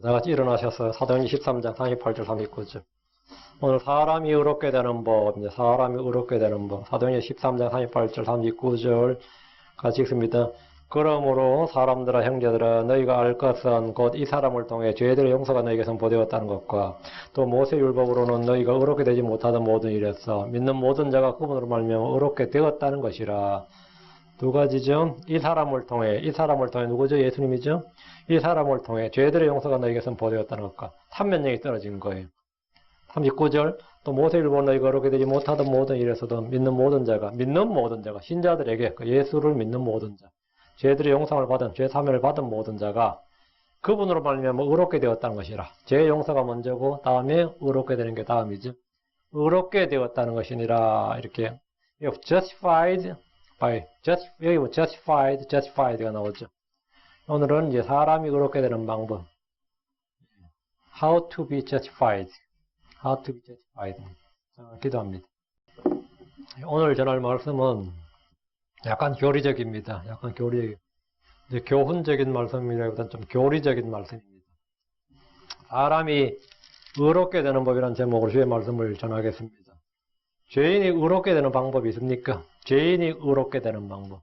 다같이 일어나셔서 사도행전 13장 38절 39절. 오늘 사람이 의롭게 되는 법, 사람이 의롭게 되는 법. 사도행전 13장 38절 39절 같이 읽습니다. 그러므로 사람들아 형제들아 너희가 알 것은 곧 이 사람을 통해 죄들의 용서가 너희에게서 보되었다는 것과 또 모세율법으로는 너희가 의롭게 되지 못하던 모든 일에서 믿는 모든 자가 그분으로 말미암아 의롭게 되었다는 것이라. 두 가지죠. 이 사람을 통해 누구죠? 예수님이죠. 이 사람을 통해 죄들의 용서가 너희에게서 보되었다는 것과 삼면령이 떨어진 거예요. 39절 또 모세율법으로 너희가 의롭게 되지 못하던 모든 일에서도 믿는 모든 자가 신자들에게 그 예수를 믿는 모든 자 죄들의 용서를 받은 죄 사면을 받은 모든 자가 그분으로 말미암아 의롭게 되었다는 것이라. 죄 용서가 먼저고 다음에 의롭게 되는 게 다음이죠. 의롭게 되었다는 것이니라. 이렇게 justified by 여기 justified가 나오죠. 오늘은 이제 사람이 의롭게 되는 방법. How to be justified. 기도합니다. 오늘 전할 말씀은 약간 교리적입니다. 이제 교훈적인 말씀이라기보다는 좀 교리적인 말씀입니다. 사람이 의롭게 되는 법이라는 제목으로 주의 말씀을 전하겠습니다. 죄인이 의롭게 되는 방법이 있습니까? 죄인이 의롭게 되는 방법.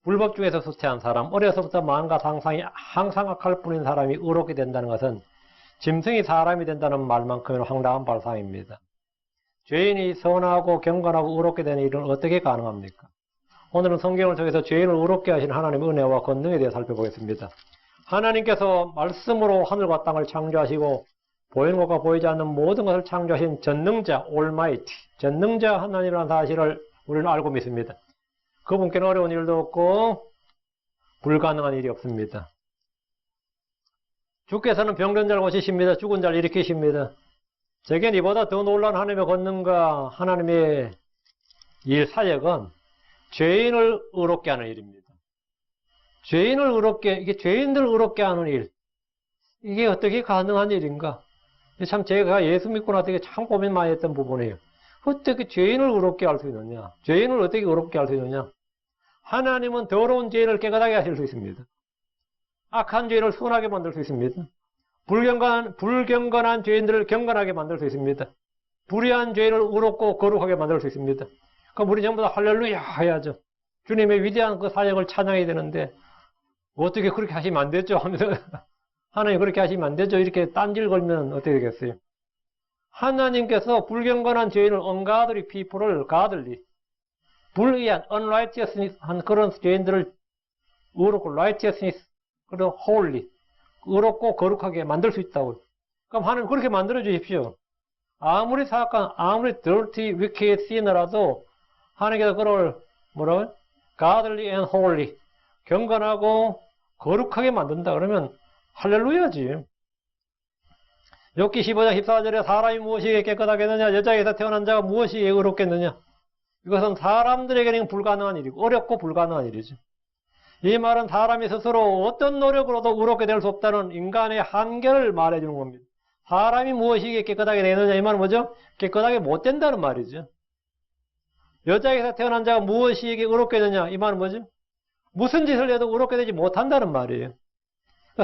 불법 중에서 수태한 사람, 어려서부터 마음과 상상이 항상 악할 뿐인 사람이 의롭게 된다는 것은 짐승이 사람이 된다는 말만큼은 황당한 발상입니다. 죄인이 선하고 경건하고 의롭게 되는 일은 어떻게 가능합니까? 오늘은 성경을 통해서 죄인을 의롭게 하시는 하나님의 은혜와 권능에 대해 살펴보겠습니다. 하나님께서 말씀으로 하늘과 땅을 창조하시고 보이는 것과 보이지 않는 모든 것을 창조하신 전능자, Almighty, 전능자 하나님이라는 사실을 우리는 알고 믿습니다. 그분께는 어려운 일도 없고 불가능한 일이 없습니다. 주께서는 병든 자를 고치십니다. 죽은 자를 일으키십니다. 제겐 이보다 더 놀라운 하나님의 권능과 하나님의 일 사역은 죄인을 의롭게 하는 일입니다. 이게 죄인들을 의롭게 하는 일. 이게 어떻게 가능한 일인가? 참 제가 예수 믿고 나서 참 고민 많이 했던 부분이에요. 어떻게 죄인을 의롭게 할 수 있느냐? 죄인을 어떻게 의롭게 할 수 있느냐? 하나님은 더러운 죄인을 깨끗하게 하실 수 있습니다. 악한 죄인을 순하게 만들 수 있습니다. 불경건한 죄인들을 경건하게 만들 수 있습니다. 불의한 죄인을 의롭고 거룩하게 만들 수 있습니다. 그럼 우리 전부 다 할렐루야 해야죠. 주님의 위대한 그 사역을 찬양해야 되는데 어떻게 그렇게 하시면 안 되죠? 하면서 하나님 그렇게 하시면 안 되죠? 이렇게 딴질 걸면 어떻게 되겠어요? 하나님께서 불경건한 죄인을 ungodly people을 godly, 불의한 unrighteousness 한 그런 죄인들을 의롭고 righteousness, 그리고 holy, 의롭고 거룩하게 만들 수 있다고요. 그럼 하나님 그렇게 만들어 주십시오. 아무리 사악한, 아무리 dirty, wicked sinner라도 하나님께서 그걸 godly and holy, 경건하고 거룩하게 만든다 그러면 할렐루야지. 욥기 15장 14절에 사람이 무엇이 깨끗하겠느냐, 여자에게서 태어난 자가 무엇이 의롭겠느냐. 이것은 사람들에게는 불가능한 일이고 어렵고 불가능한 일이죠. 이 말은 사람이 스스로 어떤 노력으로도 의롭게 될 수 없다는 인간의 한계를 말해주는 겁니다. 사람이 무엇이 깨끗하게 되느냐, 이 말은 뭐죠? 깨끗하게 못 된다는 말이죠. 여자에게서 태어난 자가 무엇이 의롭게 되느냐, 이 말은 뭐죠? 무슨 짓을 해도 의롭게 되지 못한다는 말이에요.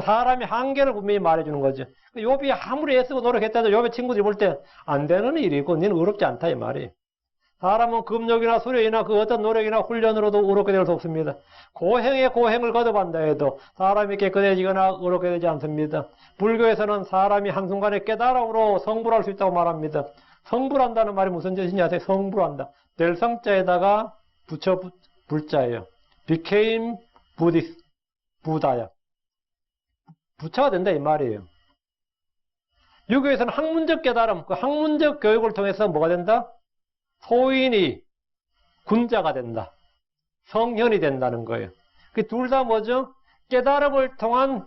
사람이 한계를 분명히 말해주는 거죠. 욥이 아무리 애쓰고 노력했다도 욥의 친구들이 볼 때 안 되는 일이고 너는 의롭지 않다 이 말이에요. 사람은 금욕이나 수련이나 그 어떤 노력이나 훈련으로도 의롭게 될 수 없습니다. 고행에 고행을 거듭한다 해도 사람이 깨끗해지거나 의롭게 되지 않습니다. 불교에서는 사람이 한순간에 깨달음으로 성불할 수 있다고 말합니다. 성불한다는 말이 무슨 뜻이냐? 성불한다. 될 성자에다가 붙여 불자예요. became Buddhist, 부다야. 부처가 된다 이 말이에요. 유교에서는 학문적 깨달음, 그 학문적 교육을 통해서 뭐가 된다? 소인이 군자가 된다. 성현이 된다는 거예요. 그 둘 다 뭐죠? 깨달음을 통한,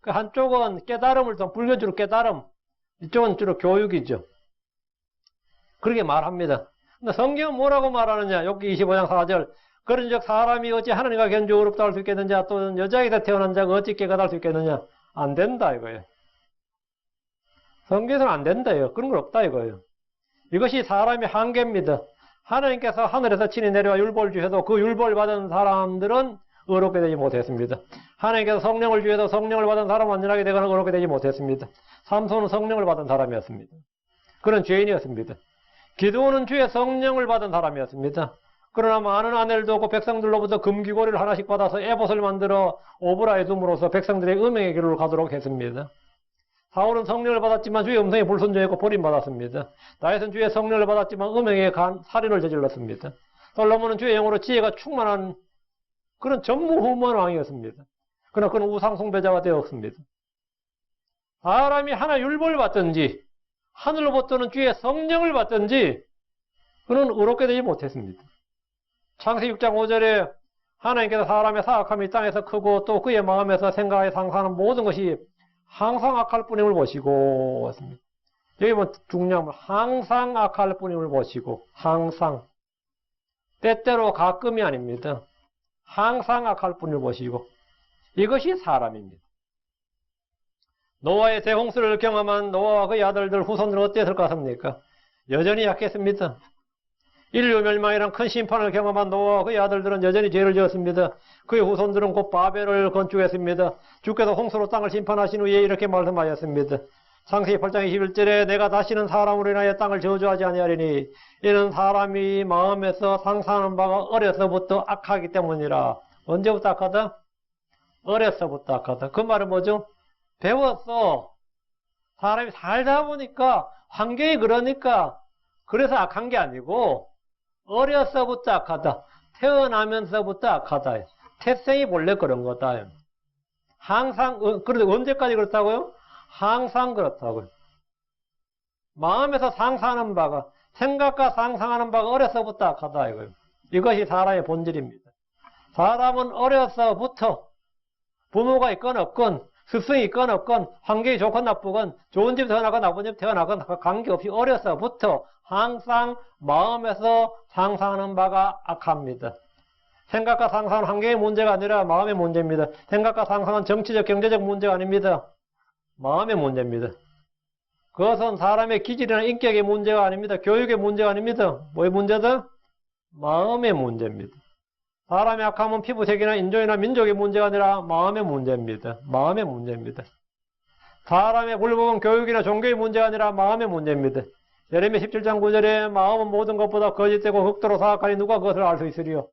그 한쪽은 깨달음을 통한, 불교 주로 깨달음, 이쪽은 주로 교육이죠. 그렇게 말합니다. 근데 성경은 뭐라고 말하느냐? 욥기 25장 4절. 그런즉 사람이 어찌 하나님과 견주 의롭다 할 수 있겠느냐? 또는 여자에게서 태어난 자가 어찌 깨끗할 수 있겠느냐? 안 된다 이거예요. 성경에서는 안 된다요. 그런 건 없다 이거예요. 이것이 사람의 한계입니다. 하나님께서 하늘에서 친히 내려와 율법을 주셔도 그 율법을 받은 사람들은 의롭게 되지 못했습니다. 하나님께서 성령을 주셔서 성령을 받은 사람 완전하게 되거나 의롭게 되지 못했습니다. 삼손은 성령을 받은 사람이었습니다. 그런 죄인이었습니다. 기드온은 주의 성령을 받은 사람이었습니다. 그러나 많은 아내를 두고 백성들로부터 금귀고리를 하나씩 받아서 에봇을 만들어 오브라에 둠으로써 백성들의 음행의 길로 가도록 했습니다. 사울은 성령을 받았지만 주의 음성에 불순종했고 버림받았습니다. 다윗은 주의 성령을 받았지만 음행에 살인을 저질렀습니다. 솔로몬은 주의 영으로 지혜가 충만한 그런 전무후무한 왕이었습니다. 그러나 그는 우상 숭배자가 되었습니다. 사람이 하나 율법을 받든지 하늘로부터는 주의 성령을 받든지 그는 의롭게 되지 못했습니다. 창세기 6장 5절에 하나님께서 사람의 사악함이 땅에서 크고 또 그의 마음에서 생각에 상상하는 모든 것이 항상 악할 뿐임을 보시고 왔습니다. 여기 보면 중요한 건 항상 악할 뿐임을 보시고 항상 때때로 가끔이 아닙니다. 항상 악할 뿐임을 보시고 이것이 사람입니다. 노아의 대홍수를 경험한 노아와 그의 아들들 후손들은 어땠을 것 같습니까? 여전히 약했습니다. 인류 멸망이란 큰 심판을 경험한 노아와 그의 아들들은 여전히 죄를 지었습니다. 그의 후손들은 곧 바벨을 건축했습니다. 주께서 홍수로 땅을 심판하신 후에 이렇게 말씀하셨습니다. 창세기 8장 21절에 내가 다시는 사람으로 인하여 땅을 저주하지 아니하리니 이는 사람이 마음에서 상상하는 바가 어려서부터 악하기 때문이라. 언제부터 악하다? 어려서부터 악하다. 그 말은 뭐죠? 배웠어. 사람이 살다 보니까 환경이 그러니까 그래서 악한 게 아니고 어려서부터 악하다. 태어나면서부터 악하다. 태생이 원래 그런 거다. 항상 그런데 언제까지 그렇다고요? 항상 그렇다고요. 마음에서 상상하는 바가 생각과 상상하는 바가 어려서부터 악하다 이거예요. 이것이 사람의 본질입니다. 사람은 어려서부터 부모가 있건 없건 스승이 있건 없건 환경이 좋건 나쁘건 좋은 집 태어나건 나쁜 집 태어나건 관계없이 어려서부터 항상 마음에서 상상하는 바가 악합니다. 생각과 상상은 환경의 문제가 아니라 마음의 문제입니다. 생각과 상상은 정치적 경제적 문제가 아닙니다. 마음의 문제입니다. 그것은 사람의 기질이나 인격의 문제가 아닙니다. 교육의 문제가 아닙니다. 뭐의 문제다? 마음의 문제입니다. 사람의 악함은 피부색이나 인종이나 민족의 문제가 아니라 마음의 문제입니다. 마음의 문제입니다. 사람의 불법은 교육이나 종교의 문제가 아니라 마음의 문제입니다. 예레미야 17장 9절에 마음은 모든 것보다 거짓되고 극도로 사악하니 누가 그것을 알 수 있으리요.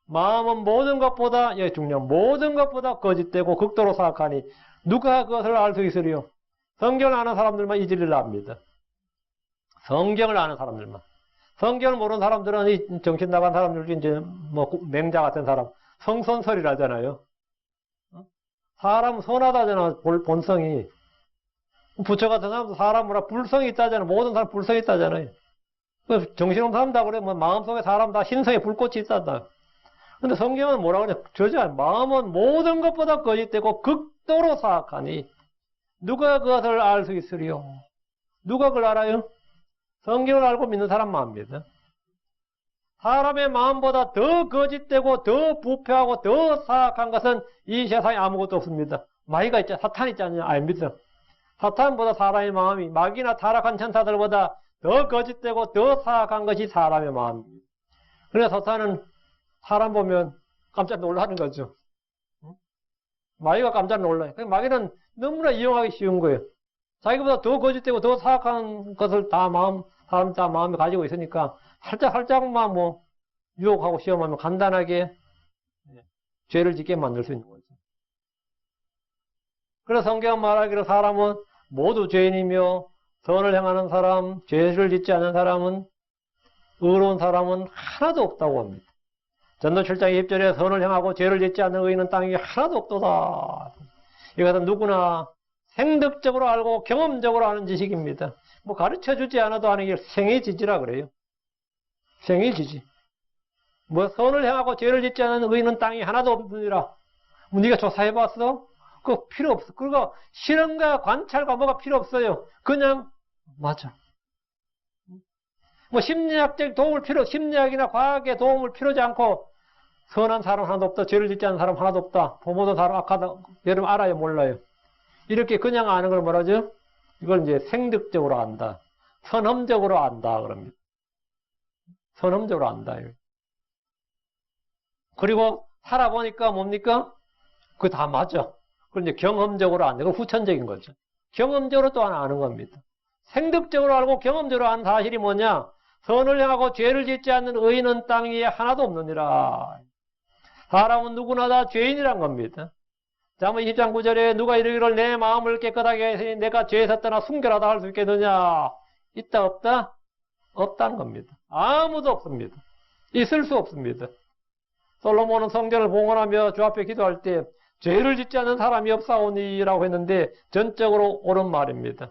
마음은 모든 것보다 중요한 모든 것보다 거짓되고 극도로 사악하니 누가 그것을 알 수 있으리요. 성경을 아는 사람들만 이 진리를 압니다. 성경을 아는 사람들만. 성경을 모르는 사람들은 이 정신 나간 사람들 이제 뭐 맹자 같은 사람 성선설이라잖아요. 사람은 선하다잖아. 본성이. 부처 같은 사람도 사람으로 불성이 있다잖아. 모든 사람 불성이 있다잖아요. 정신없는 사람다 그래. 뭐 마음속에 사람 다 신성의 불꽃이 있단다. 근데 성경은 뭐라 그래? 저자 마음은 모든 것보다 거짓되고 극도로 사악하니 누가 그것을 알 수 있으리요? 누가 그걸 알아요? 성경을 알고 믿는 사람만 압니다. 사람의 마음보다 더 거짓되고 더 부패하고 더 사악한 것은 이 세상에 아무것도 없습니다. 마귀가 있잖아. 사탄이 있잖아요. 아닙니다. 사탄보다 사람의 마음이 마귀나 타락한 천사들보다 더 거짓되고 더 사악한 것이 사람의 마음입니다. 그래서 사탄은 사람 보면 깜짝 놀라는 거죠. 마귀가 깜짝 놀라요. 마귀는 너무나 이용하기 쉬운 거예요. 자기보다 더 거짓되고 더 사악한 것을 사람 다 마음에 가지고 있으니까 살짝만 뭐 유혹하고 시험하면 간단하게 죄를 짓게 만들 수 있는 거죠. 그래서 성경은 말하기로 사람은 모두 죄인이며 선을 행하는 사람, 죄를 짓지 않는 사람은 의로운 사람은 하나도 없다고 합니다. 전도 7장 20절에 선을 행하고 죄를 짓지 않는 의인은 땅에 하나도 없도다. 이것은 누구나 생득적으로 알고 경험적으로 아는 지식입니다. 뭐 가르쳐주지 않아도 아는 게 생애지지라 그래요. 생애지지. 뭐 선을 행하고 죄를 짓지 않는 의인은 땅에 하나도 없느니라. 뭐 네가 조사해봤어? 그거 필요 없어. 그거 실험과 관찰과 뭐가 필요 없어요. 그냥 맞아. 뭐 심리학적 도움을 심리학이나 과학의 도움을 필요하지 않고 선한 사람 하나도 없다. 죄를 짓지 않는 사람 하나도 없다. 부모도 사람 악하다. 여러분 알아요? 몰라요? 이렇게 그냥 아는 걸 뭐라죠? 이걸 이제 생득적으로 안다. 선험적으로 안다. 그럽니다. 선험적으로 안다. 그리고 살아보니까 뭡니까? 그거 다 맞아. 그런데 경험적으로 안 되고 후천적인 거죠. 경험적으로 또 하나 아는 겁니다. 생득적으로 알고 경험적으로 아는 사실이 뭐냐? 선을 행하고 죄를 짓지 않는 의인은 땅 위에 하나도 없느니라. 사람은 누구나 다 죄인이란 겁니다. 잠언 20장 9절에 누가 이르기를 내 마음을 깨끗하게 했으니 내가 죄에서 떠나 순결하다 할 수 있겠느냐? 있다 없다? 없다는 겁니다. 아무도 없습니다. 있을 수 없습니다. 솔로몬은 성전을 봉헌하며 주 앞에 기도할 때 죄를 짓지 않는 사람이 없사오니라고 했는데 전적으로 옳은 말입니다.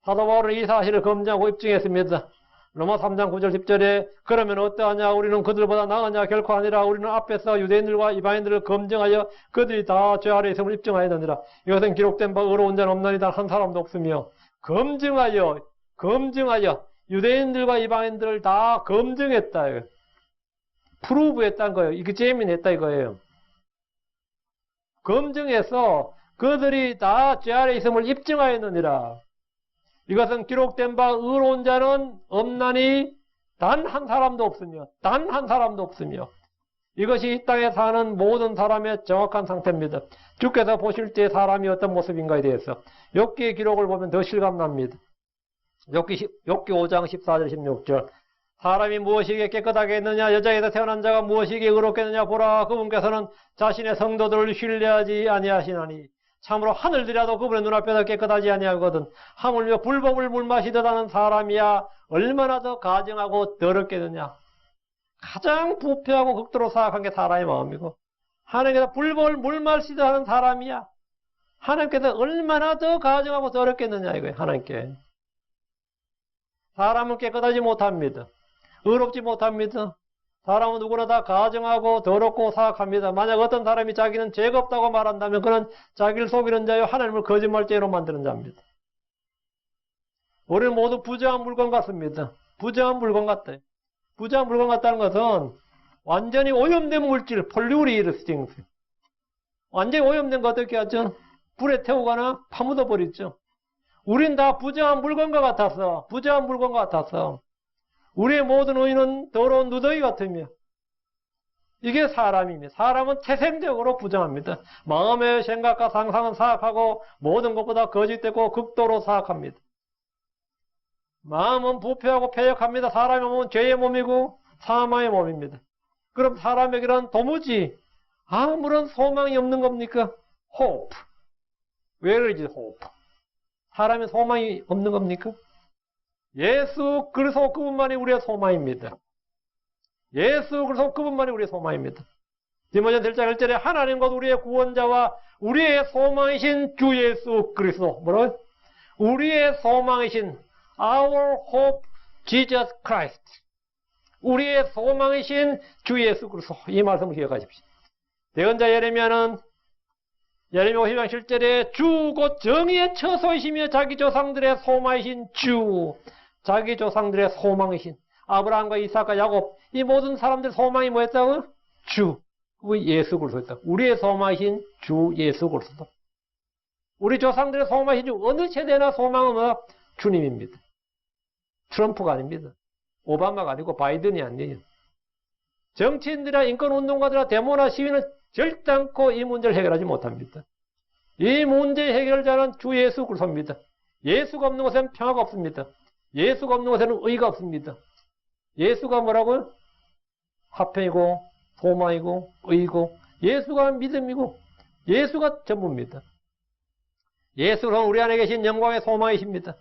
사도 바울은 이 사실을 검증하고 입증했습니다. 로마 3장 9절 10절에 그러면 어떠하냐 우리는 그들보다 나으냐 결코 아니라 우리는 앞에서 유대인들과 이방인들을 검증하여 그들이 다 죄 아래 있음을 입증하였느니라. 이것은 기록된 바 의로운 자는 없나니 단 한 사람도 없으며 검증하여 유대인들과 이방인들을 다 검증했다. 프루브했다는 거예요. 이게 재민했다 이거예요. 검증해서 그들이 다 죄 아래 있음을 입증하였느니라. 이것은 기록된 바 의로운 자는 없나니 단 한 사람도 없으며 이것이 이 땅에 사는 모든 사람의 정확한 상태입니다. 주께서 보실 때 사람이 어떤 모습인가에 대해서 욥기의 기록을 보면 더 실감납니다. 욥기 5장 14절 16절 사람이 무엇이기에 깨끗하게 했느냐 여자에서 태어난 자가 무엇이기에 의롭겠느냐 보라 그분께서는 자신의 성도들을 신뢰하지 아니하시나니 참으로 하늘들이라도 그분의 눈앞에서 깨끗하지 아니하거든 하물며 불법을 물마시듯 하는 사람이야 얼마나 더 가증하고 더럽겠느냐. 가장 부패하고 극도로 사악한 게 사람의 마음이고 하나님께서 불법을 물마시듯 하는 사람이야 하나님께서 얼마나 더 가증하고 더럽겠느냐 이거예요. 하나님께 사람은 깨끗하지 못합니다. 의롭지 못합니다. 사람은 누구나 다 가증하고 더럽고 사악합니다. 만약 어떤 사람이 자기는 죄가 없다고 말한다면 그는 자기를 속이는 자요 하나님을 거짓말죄로 만드는 자입니다. 우리는 모두 부정한 물건 같습니다. 부정한 물건 같아요. 부정한 물건 같다는 것은 완전히 오염된 물질, polluted things. 완전히 오염된 거 어떻게 하죠? 불에 태우거나 파묻어 버리죠. 우린 다 부정한 물건과 같아서 우리의 모든 의인은 더러운 누더기 같으며 이게 사람입니다. 사람은 태생적으로 부정합니다. 마음의 생각과 상상은 사악하고 모든 것보다 거짓되고 극도로 사악합니다. 마음은 부패하고 패역합니다. 사람의 몸은 죄의 몸이고 사망의 몸입니다. 그럼 사람에게는 도무지 아무런 소망이 없는 겁니까? hope. Where is hope? 사람의 소망이 없는 겁니까? 예수 그리스도 그분만이 우리의 소망입니다. 예수 그리스도 그분만이 우리의 소망입니다. 디모데 1장 1절에 하나님 곧 우리의 구원자와 우리의 소망이신 주 예수 그리스도 뭐라고요? 우리의 소망이신 Our hope Jesus Christ. 우리의 소망이신 주 예수 그리스도. 이 말씀을 기억하십시오. 예언자 예레미야는 예레미야 50장 7절에 주 곧 정의의 처소이시며 자기 조상들의 소망이신 주. 자기 조상들의 소망이신 아브라함과 이삭과 야곱 이 모든 사람들의 소망이 뭐였다고? 주. 그 예수 그리스도였다. 우리의 소망이신 주 예수 그리스도. 우리 조상들의 소망이신 주 어느 세대나 소망은 뭐? 주님입니다. 트럼프가 아닙니다. 오바마가 아니고 바이든이 아니에요. 정치인들이나 인권운동가들이나 데모나 시위는 절단코 이 문제를 해결하지 못합니다. 이 문제 해결자는 주 예수 그리스도입니다. 예수가 없는 곳에는 평화가 없습니다. 예수가 없는 곳에는 의가 없습니다. 예수가 뭐라고요? 화평이고 소망이고 의고 예수가 믿음이고 예수가 전부입니다. 예수는 우리 안에 계신 영광의 소망이십니다.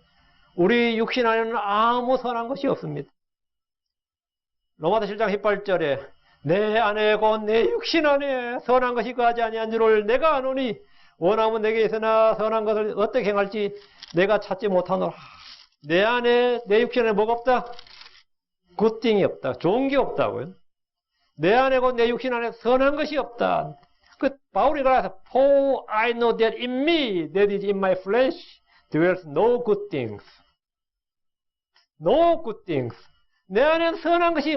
우리 육신 안에는 아무 선한 것이 없습니다. 로마서 7장 18절에 내 안에 곧 내 육신 안에 선한 것이 거하지 아니한 줄을 내가 아노니 원하면 내게 있으나 선한 것을 어떻게 행할지 내가 찾지 못하노라. 내 안에 내 육신 안에 뭐가 없다? 굿띵이 없다. 좋은 게 없다고요. 내 안에 곧 내 육신 안에 선한 것이 없다. 그 바울이 그래서 For I know that in me, that is in my flesh, dwells no good things. No good things. 내 안에는 선한 것이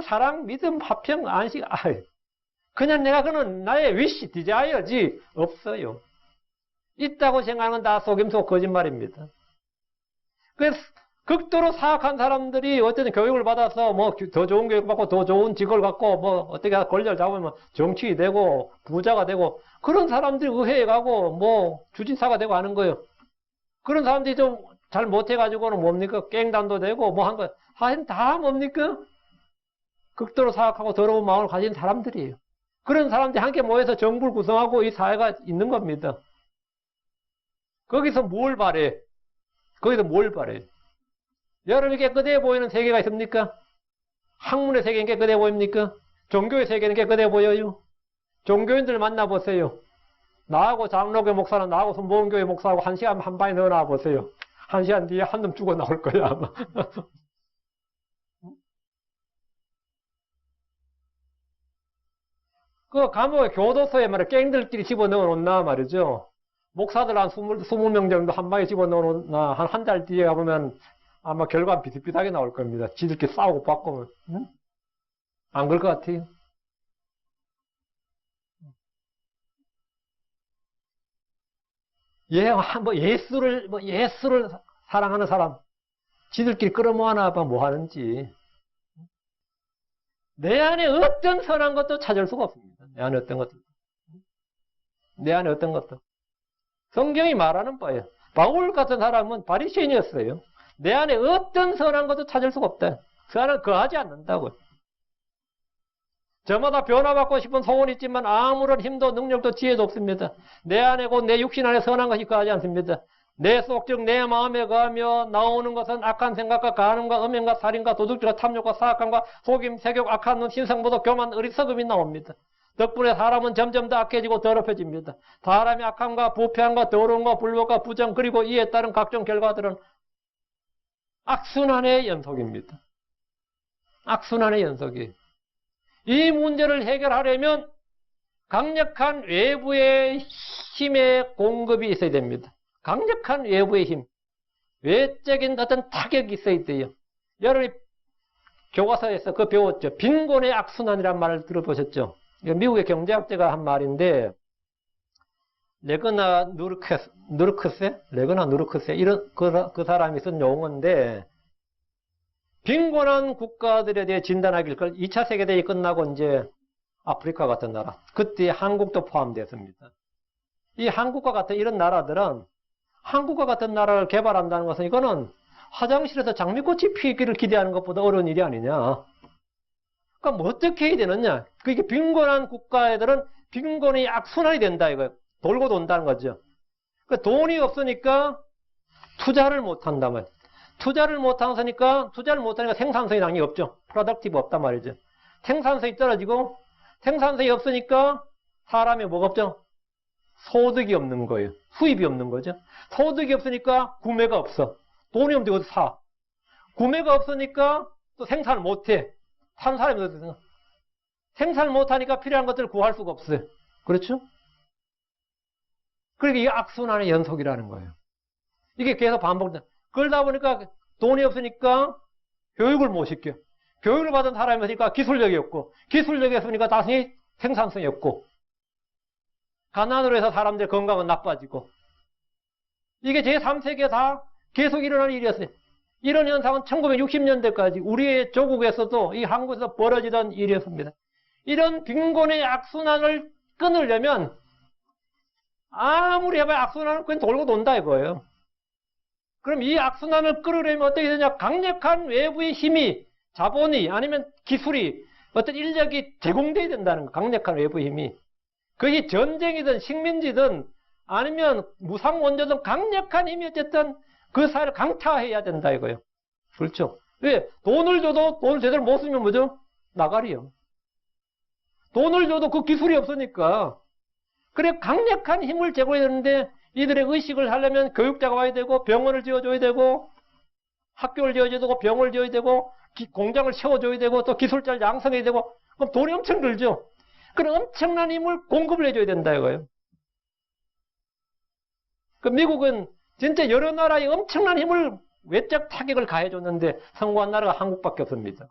사랑, 믿음, 화평, 안식, 그냥 내가 그는 나의 wish, desire지 없어요. 있다고 생각하는 다 속임수 거짓말입니다. 그래서 극도로 사악한 사람들이 어쨌든 교육을 받아서 뭐 더 좋은 교육 받고 더 좋은 직업을 갖고 뭐 어떻게 권력을 잡으면 정치인이 되고 부자가 되고 그런 사람들이 의회에 가고 뭐 주지사가 되고 하는 거예요. 그런 사람들이 좀 잘 못해가지고는 뭡니까? 깽단도 되고 뭐 한 거. 하여튼 다 뭡니까? 극도로 사악하고 더러운 마음을 가진 사람들이에요. 그런 사람들이 함께 모여서 정부를 구성하고 이 사회가 있는 겁니다. 거기서 뭘 바래? 거기서 뭘 바래? 여러분이 깨끗해 보이는 세계가 있습니까? 학문의 세계는 깨끗해 보입니까? 종교의 세계는 깨끗해 보여요? 종교인들 만나보세요. 나하고 장로교 목사는 나하고 선보은교회 목사하고 1시간 한 방에 넣어놔 보세요. 1시간 뒤에 한 놈 죽어 나올 거야, 아마. 그 감옥에 교도소에 말이야, 갱들끼리 집어넣어 놓나 말이죠. 목사들 한 20명 정도 한 방에 집어넣어 놓나, 한 달 뒤에 가보면 아마 결과는 비슷비슷하게 나올 겁니다. 지들끼리 싸우고 바꾸면. 응? 안 그럴 것 같아요. 예수를 사랑하는 사람, 지들끼리 끌어모아나 봐, 뭐 하는지. 내 안에 어떤 선한 것도 찾을 수가 없습니다. 내 안에 어떤 것도. 내 안에 어떤 것도. 성경이 말하는 바예요. 바울 같은 사람은 바리새인이었어요. 내 안에 어떤 선한 것도 찾을 수가 없다. 선을 거하지 않는다고요. 저마다 변화받고 싶은 소원이 있지만 아무런 힘도 능력도 지혜도 없습니다. 내 안에 곧 내 육신 안에 선한 것이 거하지 않습니다. 내 속, 즉 내 마음에 거하며 나오는 것은 악한 생각과 간음과 음행과 살인과 도둑질과 탐욕과 사악함과 속임, 세욕, 악한 눈, 신성보도, 교만, 어리석음이 나옵니다. 덕분에 사람은 점점 더 악해지고 더럽혀집니다. 사람의 악함과 부패함과 더러움과 불법과 부정 그리고 이에 따른 각종 결과들은 악순환의 연속입니다. 악순환의 연속이에요. 이 문제를 해결하려면 강력한 외부의 힘의 공급이 있어야 됩니다. 강력한 외부의 힘, 외적인 어떤 타격이 있어야 돼요. 여러분이 교과서에서 그거 배웠죠. 빈곤의 악순환이라는 말을 들어보셨죠? 미국의 경제학자가 한 말인데 레그나 누르크세 이런 그 사람이 쓴 용어인데 빈곤한 국가들에 대해 진단하길 2차 세계대전이 끝나고 이제 아프리카 같은 나라 그때 한국도 포함되었습니다. 이 한국과 같은 이런 나라들은 한국과 같은 나라를 개발한다는 것은 이거는 화장실에서 장미꽃이 피기를 기대하는 것보다 어려운 일이 아니냐. 그러니까 뭐 어떻게 해야 되느냐. 그게 빈곤한 국가애들은 빈곤이 악순환이 된다 이거예요. 돌고 돈다는 거죠. 그러니까 돈이 없으니까 투자를 못한단 말이에요. 투자를 못하니까 생산성이 당연히 없죠. 프로덕티브 없단 말이죠. 생산성이 떨어지고 생산성이 없으니까 사람이 뭐가 없죠? 소득이 없는 거예요. 수입이 없는 거죠. 소득이 없으니까 구매가 없어. 돈이 없는데 어디서 사? 구매가 없으니까 또 생산을 못해. 사는 사람이 어디서 생산을 못하니까 필요한 것들을 구할 수가 없어요. 그렇죠? 그러니까 이게 악순환의 연속이라는 거예요. 이게 계속 반복된다. 그러다 보니까 돈이 없으니까 교육을 못 시켜. 교육을 받은 사람이 없으니까 기술력이 없고, 기술력이 없으니까 다시 생산성이 없고, 가난으로 해서 사람들의 건강은 나빠지고, 이게 제3세기에 다 계속 일어나는 일이었어요. 이런 현상은 1960년대까지 우리의 조국에서도 이 한국에서 벌어지던 일이었습니다. 이런 빈곤의 악순환을 끊으려면 아무리 해봐야 악순환은 그냥 돌고 돈다 이거예요. 그럼 이 악순환을 끌으려면 어떻게 되냐? 강력한 외부의 힘이, 자본이 아니면 기술이, 어떤 인력이 제공돼야 된다는 거. 강력한 외부의 힘이. 그것이 전쟁이든 식민지든 아니면 무상원조든 강력한 힘이 어쨌든 그 사회를 강타해야 된다 이거예요. 그렇죠? 왜? 돈을 줘도 돈을 제대로 못 쓰면 뭐죠? 나가리요. 돈을 줘도 그 기술이 없으니까. 그래 강력한 힘을 제공해야 되는데 이들의 의식을 하려면 교육자가 와야 되고 병원을 지어줘야 되고 학교를 지어줘야 되고 병을 지어야 되고 공장을 세워줘야 되고 또 기술자를 양성해야 되고 그럼 돈이 엄청 들죠. 그럼 엄청난 힘을 공급을 해줘야 된다 이거예요. 그 미국은 진짜 여러 나라에 엄청난 힘을 외적 타격을 가해줬는데 성공한 나라가 한국밖에 없습니다.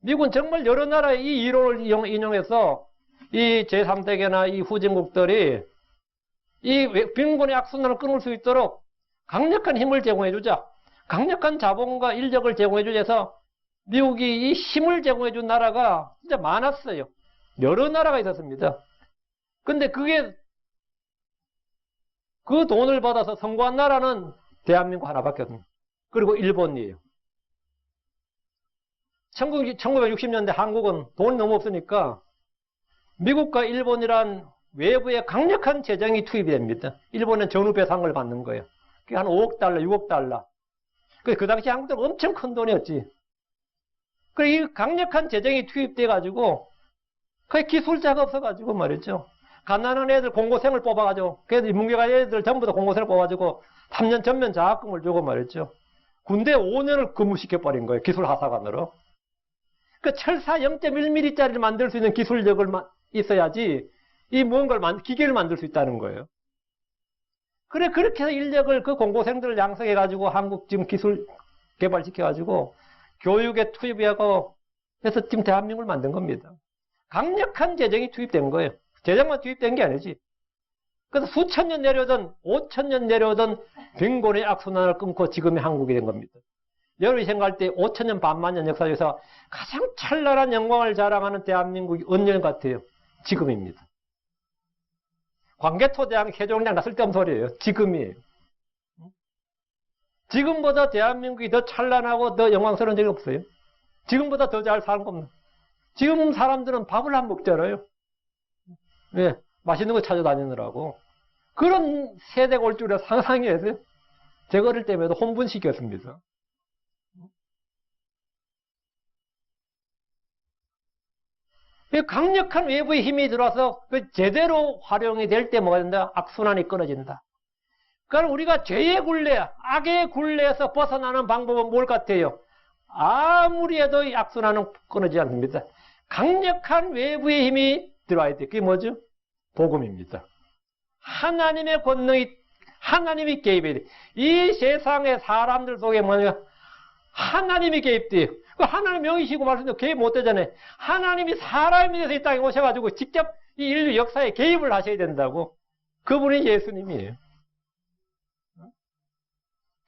미국은 정말 여러 나라의 이 이론을 인용해서 이 제3세계나 이 후진국들이 이 빈곤의 악순환을 끊을 수 있도록 강력한 힘을 제공해주자. 강력한 자본과 인력을 제공해 주셔서 미국이 이 힘을 제공해 준 나라가 진짜 많았어요. 여러 나라가 있었습니다. 근데 그게 그 돈을 받아서 성공한 나라는 대한민국 하나밖에 없습니다. 그리고 일본이에요. 1960년대 한국은 돈이 너무 없으니까 미국과 일본이란 외부의 강력한 재정이 투입이 됩니다. 일본은 전후배상을 받는 거예요. 그게 한 5억 달러, 6억 달러. 그 당시 한국은 엄청 큰 돈이었지. 이 강력한 재정이 투입돼가지고, 그 기술자가 없어가지고 말이죠. 가난한 애들 공고생을 뽑아가지고, 그래도 인문계가 애들 전부 다 공고생을 뽑아가지고, 3년 전면 장학금을 주고 말이죠. 군대 5년을 근무시켜버린 거예요. 기술 하사관으로. 그 철사 0.1mm짜리를 만들 수 있는 기술력을 있어야지, 이 무언가를, 기계를 만들 수 있다는 거예요. 그래, 그렇게 해서 인력을 그 공고생들을 양성해가지고, 한국 지금 기술 개발시켜가지고, 교육에 투입하고 해서 지금 대한민국을 만든 겁니다. 강력한 재정이 투입된 거예요. 재정만 투입된 게 아니지. 그래서 수천 년 내려오던 5천 년 내려오던 빈곤의 악순환을 끊고 지금의 한국이 된 겁니다. 여러분이 생각할 때 5천 년 반만 년 역사에서 가장 찬란한 영광을 자랑하는 대한민국이 언제 같아요? 지금입니다. 광개토대왕 세종대왕 다 쓸데없는 소리예요. 지금이에요. 지금보다 대한민국이 더 찬란하고 더 영광스러운 적이 없어요. 지금보다 더 잘 사는 거 없나. 지금 사람들은 밥을 안 먹잖아요. 왜? 맛있는 거 찾아다니느라고. 그런 세대가 올 줄에 상상이 했어요. 제가 어릴 때에도 혼분식이었습니다. 강력한 외부의 힘이 들어와서 제대로 활용이 될 때 뭐가 된다? 악순환이 끊어진다. 그러니까 우리가 죄의 굴레, 악의 굴레에서 벗어나는 방법은 뭘 같아요? 아무리 해도 이 악순환은 끊어지지 않습니다. 강력한 외부의 힘이 들어와야 돼요. 그게 뭐죠? 복음입니다. 하나님의 권능이, 하나님이 개입해야 돼요. 이 세상의 사람들 속에 뭐냐? 하나님이 개입돼요. 하나님 영이시고 말씀도 개입 못 되잖아요. 하나님이 사람이 돼서 이 땅에 오셔가지고 직접 이 인류 역사에 개입을 하셔야 된다고. 그분이 예수님이에요.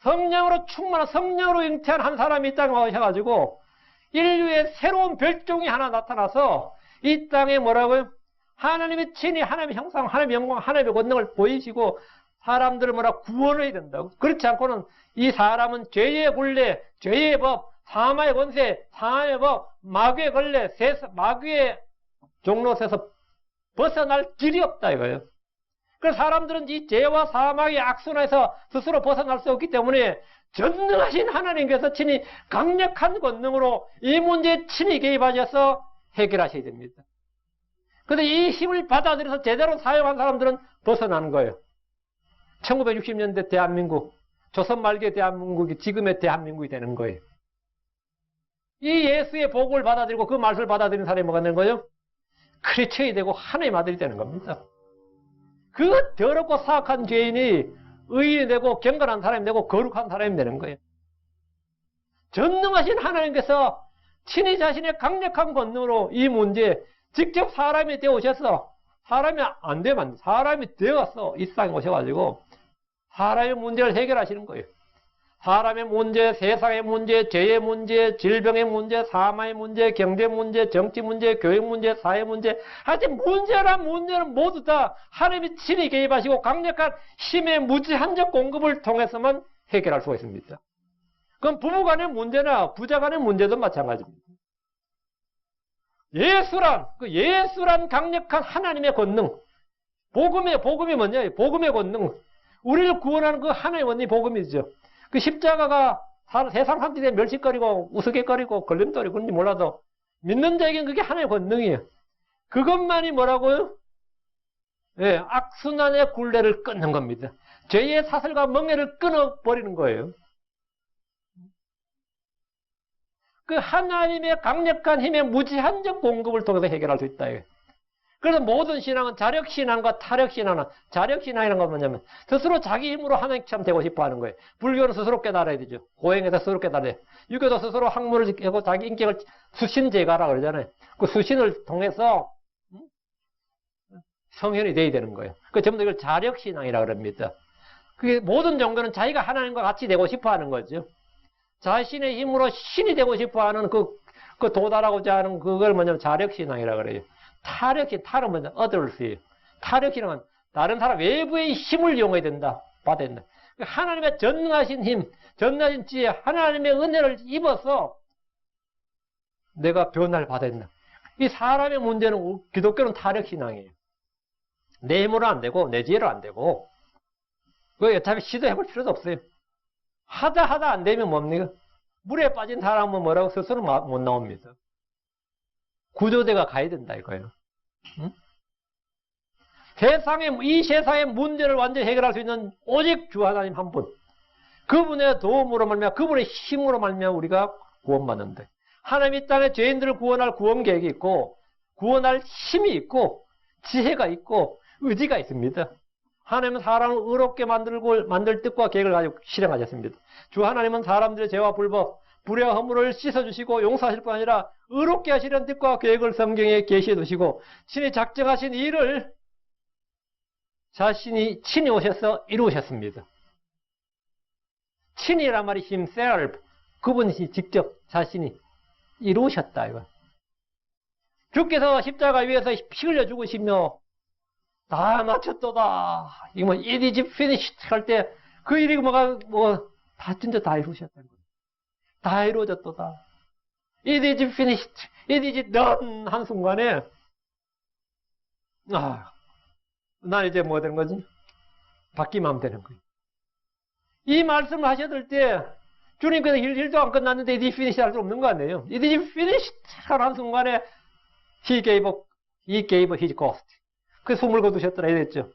성령으로 충만한 성령으로 잉태한 한 사람이 이 땅에 오셔가지고 인류의 새로운 별종이 하나 나타나서 이 땅에 뭐라고요? 하나님의 친히 하나님의 형상, 하나님의 영광, 하나님의 권능을 보이시고 사람들을 구원해야 된다고. 그렇지 않고는 이 사람은 죄의 굴레, 죄의 법, 사마의 권세, 사마의 법, 마귀의 걸레, 마귀의 종로에서 벗어날 길이 없다 이거예요. 그래서 사람들은 이 죄와 사망의 악순환에서 스스로 벗어날 수 없기 때문에 전능하신 하나님께서 친히 강력한 권능으로 이 문제에 친히 개입하셔서 해결하셔야 됩니다. 그런데 이 힘을 받아들여서 제대로 사용한 사람들은 벗어나는 거예요. 1960년대 대한민국, 조선 말기의 대한민국이 지금의 대한민국이 되는 거예요. 이 예수의 복을 받아들이고 그 말씀을 받아들이는 사람이 뭐가 되는 거예요? 크리스천이 되고 하나님 아들이 되는 겁니다. 그 더럽고 사악한 죄인이 의인이 되고 경건한 사람이 되고 거룩한 사람이 되는 거예요. 전능하신 하나님께서 친히 자신의 강력한 권능으로 이 문제에 직접 사람이 되어 오셔서 사람이 안 되면 사람이 되어서 이 땅에 오셔가지고 사람의 문제를 해결하시는 거예요. 사람의 문제, 세상의 문제, 죄의 문제, 질병의 문제, 사망의 문제, 경제 문제, 정치 문제, 교육 문제, 사회 문제, 하여튼 문제란 문제는 모두 다 하나님이 친히 개입하시고 강력한 힘의 무지한적 공급을 통해서만 해결할 수가 있습니다. 그럼 부부간의 문제나 부자간의 문제도 마찬가지입니다. 예수란 강력한 하나님의 권능. 복음이 뭐냐? 복음의 권능. 우리를 구원하는 그 하나님의 권능이 복음이죠. 그 십자가가 세상 상태에 멸시거리고 우스갯거리고 걸림돌이 그런지 몰라도 믿는 자에게는 그게 하나님의 권능이에요. 그것만이 뭐라고요? 예, 악순환의 굴레를 끊는 겁니다. 죄의 사슬과 멍에를 끊어버리는 거예요. 그 하나님의 강력한 힘의 무지한적 공급을 통해서 해결할 수 있다. 그래서 모든 신앙은 자력신앙과 타력신앙은, 자력신앙이라는 건 뭐냐면 스스로 자기 힘으로 하나님처럼 되고 싶어 하는 거예요. 불교는 스스로 깨달아야 되죠. 고행에서 스스로 깨달아야 돼요. 유교도 스스로 학문을 하고 자기 인격을 수신제가라 그러잖아요. 그 수신을 통해서 성현이 돼야 되는 거예요. 그 전부 다 이걸 자력신앙이라고 그럽니다. 그게 모든 종교는 자기가 하나님과 같이 되고 싶어 하는 거죠. 자신의 힘으로 신이 되고 싶어 하는 그 도달하고자 하는 그걸 뭐냐면 자력신앙이라 그래요. 타력신, 탈은 뭐냐? others예요. 타력신앙은 다른 사람 외부의 힘을 이용해야 된다. 받아야 된다. 하나님의 전능하신 힘, 전능하신 지혜, 하나님의 은혜를 입어서 내가 변화를 받아야 된다. 이 사람의 문제는 기독교는 타력신앙이에요. 내 힘으로 안 되고 내 지혜로 안 되고 그 어차피 시도해볼 필요도 없어요. 하다 안 되면 뭡니까? 물에 빠진 사람은 뭐라고 스스로 못 나옵니다. 구조대가 가야 된다 이거예요. 응? 이 세상의 문제를 완전히 해결할 수 있는 오직 주 하나님 한 분. 그분의 도움으로 말미암아 그분의 힘으로 말미암아 우리가 구원받는다. 하나님 이 땅에 죄인들을 구원할 구원 계획이 있고 구원할 힘이 있고 지혜가 있고 의지가 있습니다. 하나님은 사람을 의롭게 만들 뜻과 계획을 가지고 실행하셨습니다. 주 하나님은 사람들의 죄와 불법, 불의와 허물을 씻어주시고 용서하실 뿐 아니라 의롭게 하시려는 뜻과 계획을 성경에 계시해 두시고 신이 작정하신 일을 자신이 친히 오셔서 이루셨습니다. 친이란 말이 himself, 그분이 직접 자신이 이루셨다 이거. 주께서 십자가 위에서 피 흘려 죽으시며 다 마쳤도다. 이거 뭐 it is finished 할 때 그 일이 다 진짜 다 이루셨다는 거예요. 다 이루어졌도다. It is finished. It is done 한 순간에 난 이제 뭐 되는 거지? 바뀌면 하면 되는 거예요. 이 말씀을 하셔야 될 때 주님께서 일도 안 끝났는데 it is finished 할 수 없는 거 아니에요? It is finished 한 순간에 He gave his ghost. 그 숨을 거두셨더라 이랬죠.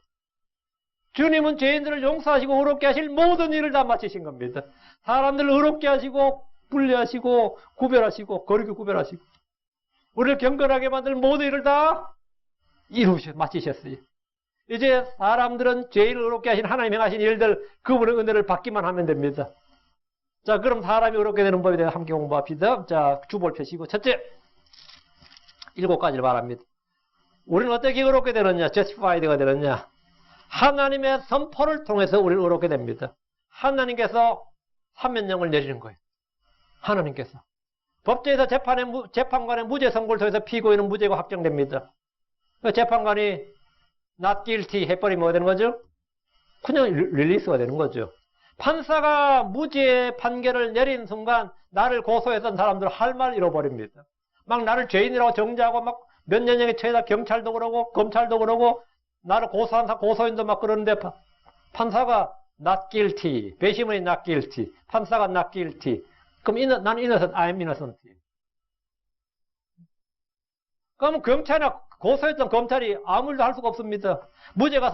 주님은 죄인들을 용서하시고 의롭게 하실 모든 일을 다 마치신 겁니다. 사람들을 의롭게 하시고 분리하시고 구별하시고 거룩히 구별하시고 우리를 경건하게 만들 모든 일을 다 마치셨어요. 이제 사람들은 죄인을 의롭게 하신 하나님이 행하신 일들 그분의 은혜를 받기만 하면 됩니다. 자, 그럼 사람이 의롭게 되는 법에 대해서 함께 공부합시다. 자, 주볼 펴시고 첫째 7가지를 말합니다. 우리는 어떻게 의롭게 되느냐? justified가 되느냐? 하나님의 선포를 통해서 우리를 의롭게 됩니다. 하나님께서 사면령을 내리는 거예요. 하나님께서. 법정에서 재판관의 무죄 선고를 통해서 피고인은 무죄가 확정됩니다. 재판관이 not guilty 해버리면 뭐가 되는 거죠? 그냥 릴리스가 되는 거죠. 판사가 무죄 판결을 내린 순간 나를 고소했던 사람들은 할 말 잃어버립니다. 막 나를 죄인이라고 정죄하고 막 몇 년형에 처해다 경찰도 그러고 검찰도 그러고 나를 고소한 고소인도 막 그러는데 판사가 not guilty, 배심원이 not guilty, 판사가 not guilty. 그럼 나는 innocent, I'm innocent. 그럼 경찰이나 고소했던 검찰이 아무 일도 할 수가 없습니다. 무죄가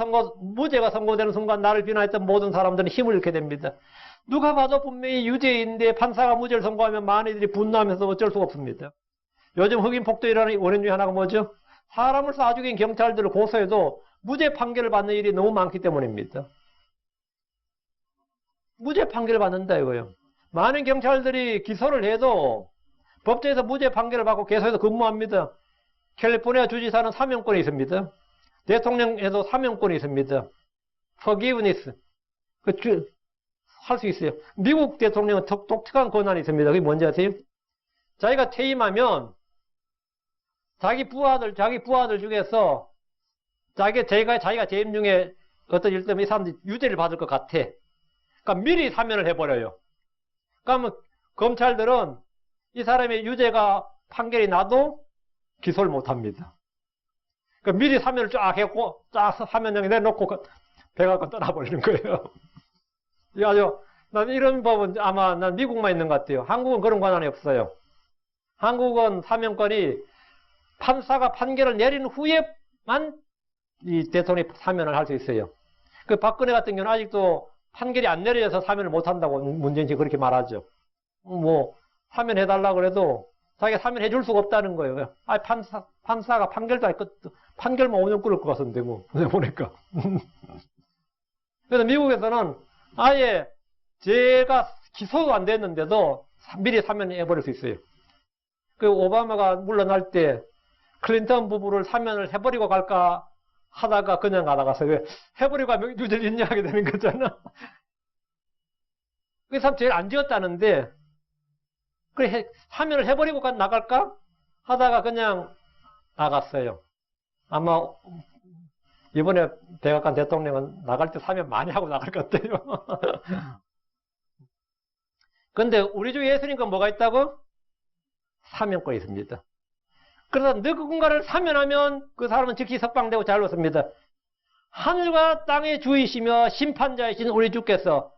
선고되는 순간 나를 비난했던 모든 사람들은 힘을 잃게 됩니다. 누가 봐도 분명히 유죄인데 판사가 무죄를 선고하면 많은 이들이 분노하면서 어쩔 수가 없습니다. 요즘 흑인 폭도 일어나는 원인 중에 하나가 뭐죠? 사람을 쏴 죽인 경찰들을 고소해도 무죄 판결을 받는 일이 너무 많기 때문입니다. 무죄 판결을 받는다 이거예요. 많은 경찰들이 기소를 해도 법정에서 무죄 판결을 받고 계속해서 근무합니다. 캘리포니아 주지사는 사면권이 있습니다. 대통령에도 사면권이 있습니다. forgiveness 할 수 있어요. 미국 대통령은 독특한 권한이 있습니다. 그게 뭔지 아세요? 자기가 퇴임하면 자기 부하들 중에서 자기가 재임 중에 어떤 일 때문에 이 사람들이 유죄를 받을 것 같아. 그러니까 미리 사면을 해버려요. 그러면 검찰들은 이 사람의 유죄가 판결이 나도 기소를 못합니다. 그러니까 미리 사면을 쫙 했고 쫙 사면형에 내놓고 배가 떠나버리는 거예요. 아주 난 이런 법은 아마 난 미국만 있는 것 같아요. 한국은 그런 권한이 없어요. 한국은 사면권이 판사가 판결을 내린 후에만 이 대통령이 사면을 할 수 있어요. 그 박근혜 같은 경우는 아직도 판결이 안 내려져서 사면을 못 한다고 문재인 씨 그렇게 말하죠. 뭐 사면해달라고 그래도 자기가 사면해 줄 수가 없다는 거예요. 아 판사가 판결도 할 것, 판결만 5년 끌을 것 같은데 뭐 보니까. 그래서 미국에서는 아예 죄가 기소도 안 됐는데도 미리 사면해버릴 수 있어요. 그 오바마가 물러날 때 클린턴 부부를 사면을 해버리고 갈까 하다가 그냥 가다가서 왜 해버리고 가면 유죄를 인정하게 되는 거잖아. 그 사람 제일 안 지었다는데 그래, 사면을 해버리고 나갈까? 하다가 그냥 나갔어요. 아마 이번에 백악관 대통령은 나갈 때 사면 많이 하고 나갈 것 같아요. 근데 우리 주 예수님과 뭐가 있다고? 사면권이 있습니다. 그래서 누군가를 사면하면 그 사람은 즉시 석방되고 자유롭습니다. 하늘과 땅의 주이시며 심판자이신 우리 주께서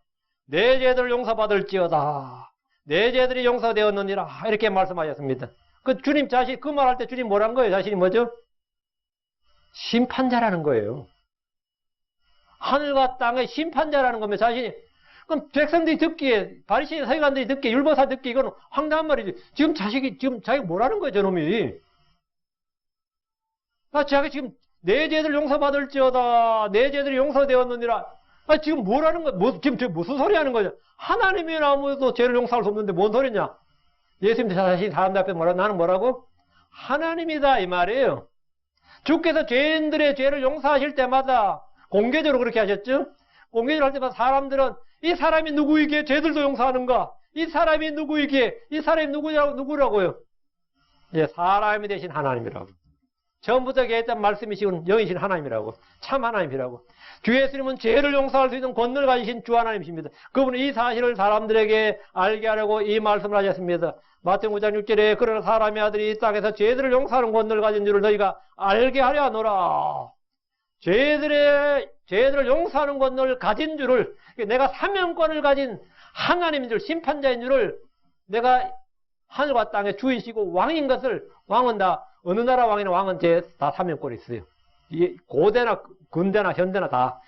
내 죄들을 용서받을지어다. 내 죄들이 용서되었느니라. 이렇게 말씀하셨습니다. 그 주님 자신, 그 말할 때 주님 뭐란 거예요? 자신이 뭐죠? 심판자라는 거예요. 하늘과 땅의 심판자라는 거면 자신이, 그럼 백성들이 듣기에, 바리새인 서기관들이 듣기에, 율법사 듣기에 이건 황당한 말이지. 지금 자기가 뭐라는 거예요, 저놈이. 자기 지금 내 죄들 용서받을지어다. 내 죄들이 용서되었느니라. 지금 뭐라는 거야? 지금 무슨 소리 하는 거냐? 하나님이 아무도 죄를 용서할 수 없는데 뭔 소리냐? 예수님 자신이 사람들 앞에 뭐라, 나는 뭐라고? 하나님이다, 이 말이에요. 주께서 죄인들의 죄를 용서하실 때마다 공개적으로 그렇게 하셨죠? 공개적으로 할 때마다 사람들은 이 사람이 누구이기에 죄들도 용서하는가? 이 사람이 누구이기에, 이 사람이 누구라고요? 예, 사람이 되신 하나님이라고. 처음부터 했던 말씀이신 영이신 하나님이라고. 참 하나님이라고. 주 예수님은 죄를 용서할 수 있는 권능을 가지신 주 하나님이십니다. 그분은 이 사실을 사람들에게 알게 하려고 이 말씀을 하셨습니다. 마태복음 9장 6절에 그러나 사람의 아들이 이 땅에서 죄들을 용서하는 권능을 가진 줄을 너희가 알게 하려 하노라. 죄들을 용서하는 권능을 가진 줄을, 내가 사면권을 가진 하나님인 줄, 심판자인 줄을, 내가 하늘과 땅의 주이시고 왕인 것을, 왕은 다 어느 나라 왕이나 왕은 다 사면권이 있어요. 고대나 근대나 현대나 다.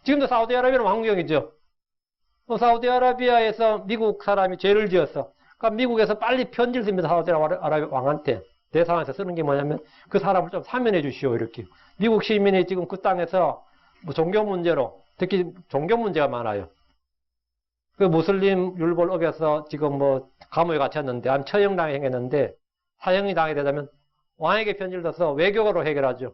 지금도 사우디아라비아는 왕국이죠. 사우디아라비아에서 미국 사람이 죄를 지었어. 그러니까 미국에서 빨리 편지를 씁니다. 사우디아라비아 왕한테. 대사관에서 쓰는 게 뭐냐면 그 사람을 좀 사면해 주시오, 이렇게. 미국 시민이 지금 그 땅에서 뭐 종교 문제로, 특히 종교 문제가 많아요. 그 무슬림 율법을 어겨서 지금 뭐 감옥에 갇혔는데, 아니면 처형당해 생겼는데, 사형이 당하게 되면 왕에게 편지를 써서 외교로 해결하죠.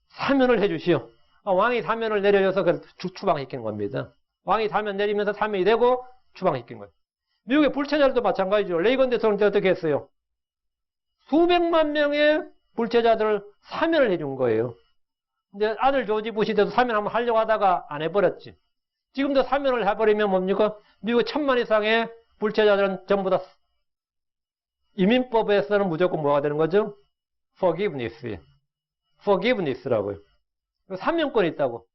사면을 해 주시오. 왕이 사면을 내려줘서 그걸 추방시키는 겁니다. 왕이 사면 내리면서 사면이 되고 추방시키는 거예요. 미국의 불체자들도 마찬가지죠. 레이건 대통령 때 어떻게 했어요? 수백만 명의 불체자들을 사면을 해준 거예요. 근데 아들 조지 부시 때도 사면 한번 하려고 하다가 안 해버렸지. 지금도 사면을 해버리면 뭡니까? 미국 1000만 이상의 불체자들은 전부 다 이민법에서는 무조건 뭐가 되는 거죠? forgiveness라고요. 사면권이 있다고.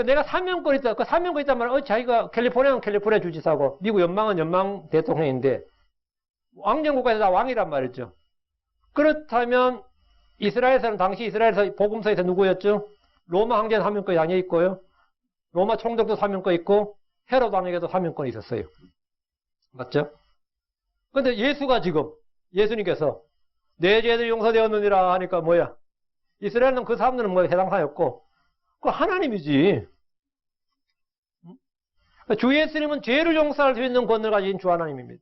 내가 사면권이 있다. 그 사면권이 있단 말은, 자기가 캘리포니아는 캘리포니아 주지사고, 미국 연방은 연방 대통령인데, 왕정국가에서 다 왕이란 말이죠. 그렇다면, 이스라엘에서는, 당시 이스라엘에서 복음서에서 누구였죠? 로마 황제는 사면권이 당연히 있고요. 로마 총독도 사면권이 있고, 헤롯 왕에게도 사면권이 있었어요. 맞죠? 근데 예수가 지금, 예수님께서, 내 죄들이 용서되었느니라 하니까 뭐야? 이스라엘은 그 사람들은 뭐 해당 사였고, 그 하나님이지. 주 예수님은 죄를 용서할 수 있는 권능을 가진 주 하나님입니다.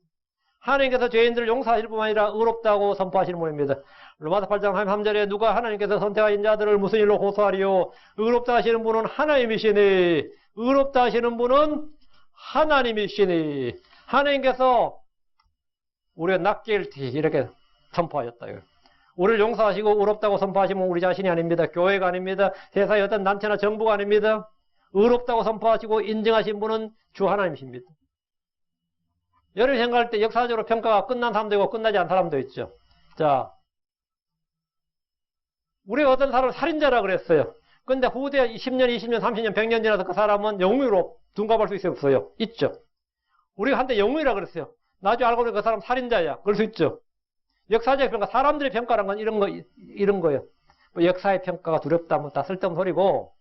하나님께서 죄인들을 용서하실 뿐만 아니라 의롭다고 선포하시는 분입니다. 로마서 8장 3절에 누가 하나님께서 선택하신 자들을 무슨 일로 고소하리요? 의롭다 하시는 분은 하나님이시니, 의롭다 하시는 분은 하나님이시니, 하나님께서 우리가 낫길티 이렇게 선포하셨다. 우리를 용서하시고 의롭다고 선포하시면 우리 자신이 아닙니다. 교회가 아닙니다. 세상의 어떤 단체나 정부가 아닙니다. 의롭다고 선포하시고 인정하신 분은 주 하나님이십니다. 여러분 생각할 때 역사적으로 평가가 끝난 사람도 있고 끝나지 않은 사람도 있죠. 자, 우리가 어떤 사람을 살인자라 그랬어요. 근데 후대 10년, 20년, 30년, 100년 지나서 그 사람은 영웅으로 둔갑할 수 있어요, 없어요? 있죠. 우리가 한때 영웅이라 그랬어요. 나중에 알고 보니 그 사람 살인자야. 그럴 수 있죠. 역사적 평가, 사람들의 평가라는 건 이런 거예요. 뭐 역사의 평가가 두렵다, 뭐 다 쓸데없는 소리고,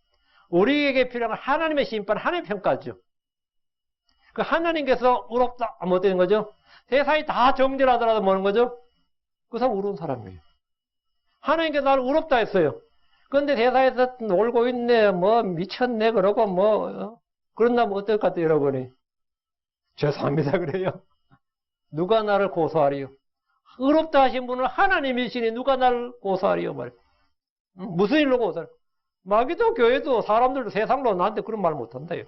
우리에게 필요한 건 하나님의 심판, 하나님의 평가죠. 그 하나님께서 의롭다, 뭐 어떻게 된 거죠? 세상이 다 정죄하더라도 뭐는 거죠? 그 사람 의로운 사람이에요. 하나님께서 나를 의롭다 했어요. 그런데 세상에서 놀고 있네, 뭐 미쳤네, 그러고 뭐, 그런다면 어떨 것 같아요, 여러분이? 죄송합니다, 그래요. 누가 나를 고소하리요? 의롭다 하신 분은 하나님이시니 누가 나를 고소하리요? 말이에요. 무슨 일로 고소하리요? 마귀도 교회도 사람들도 세상으로 나한테 그런 말 못한다요.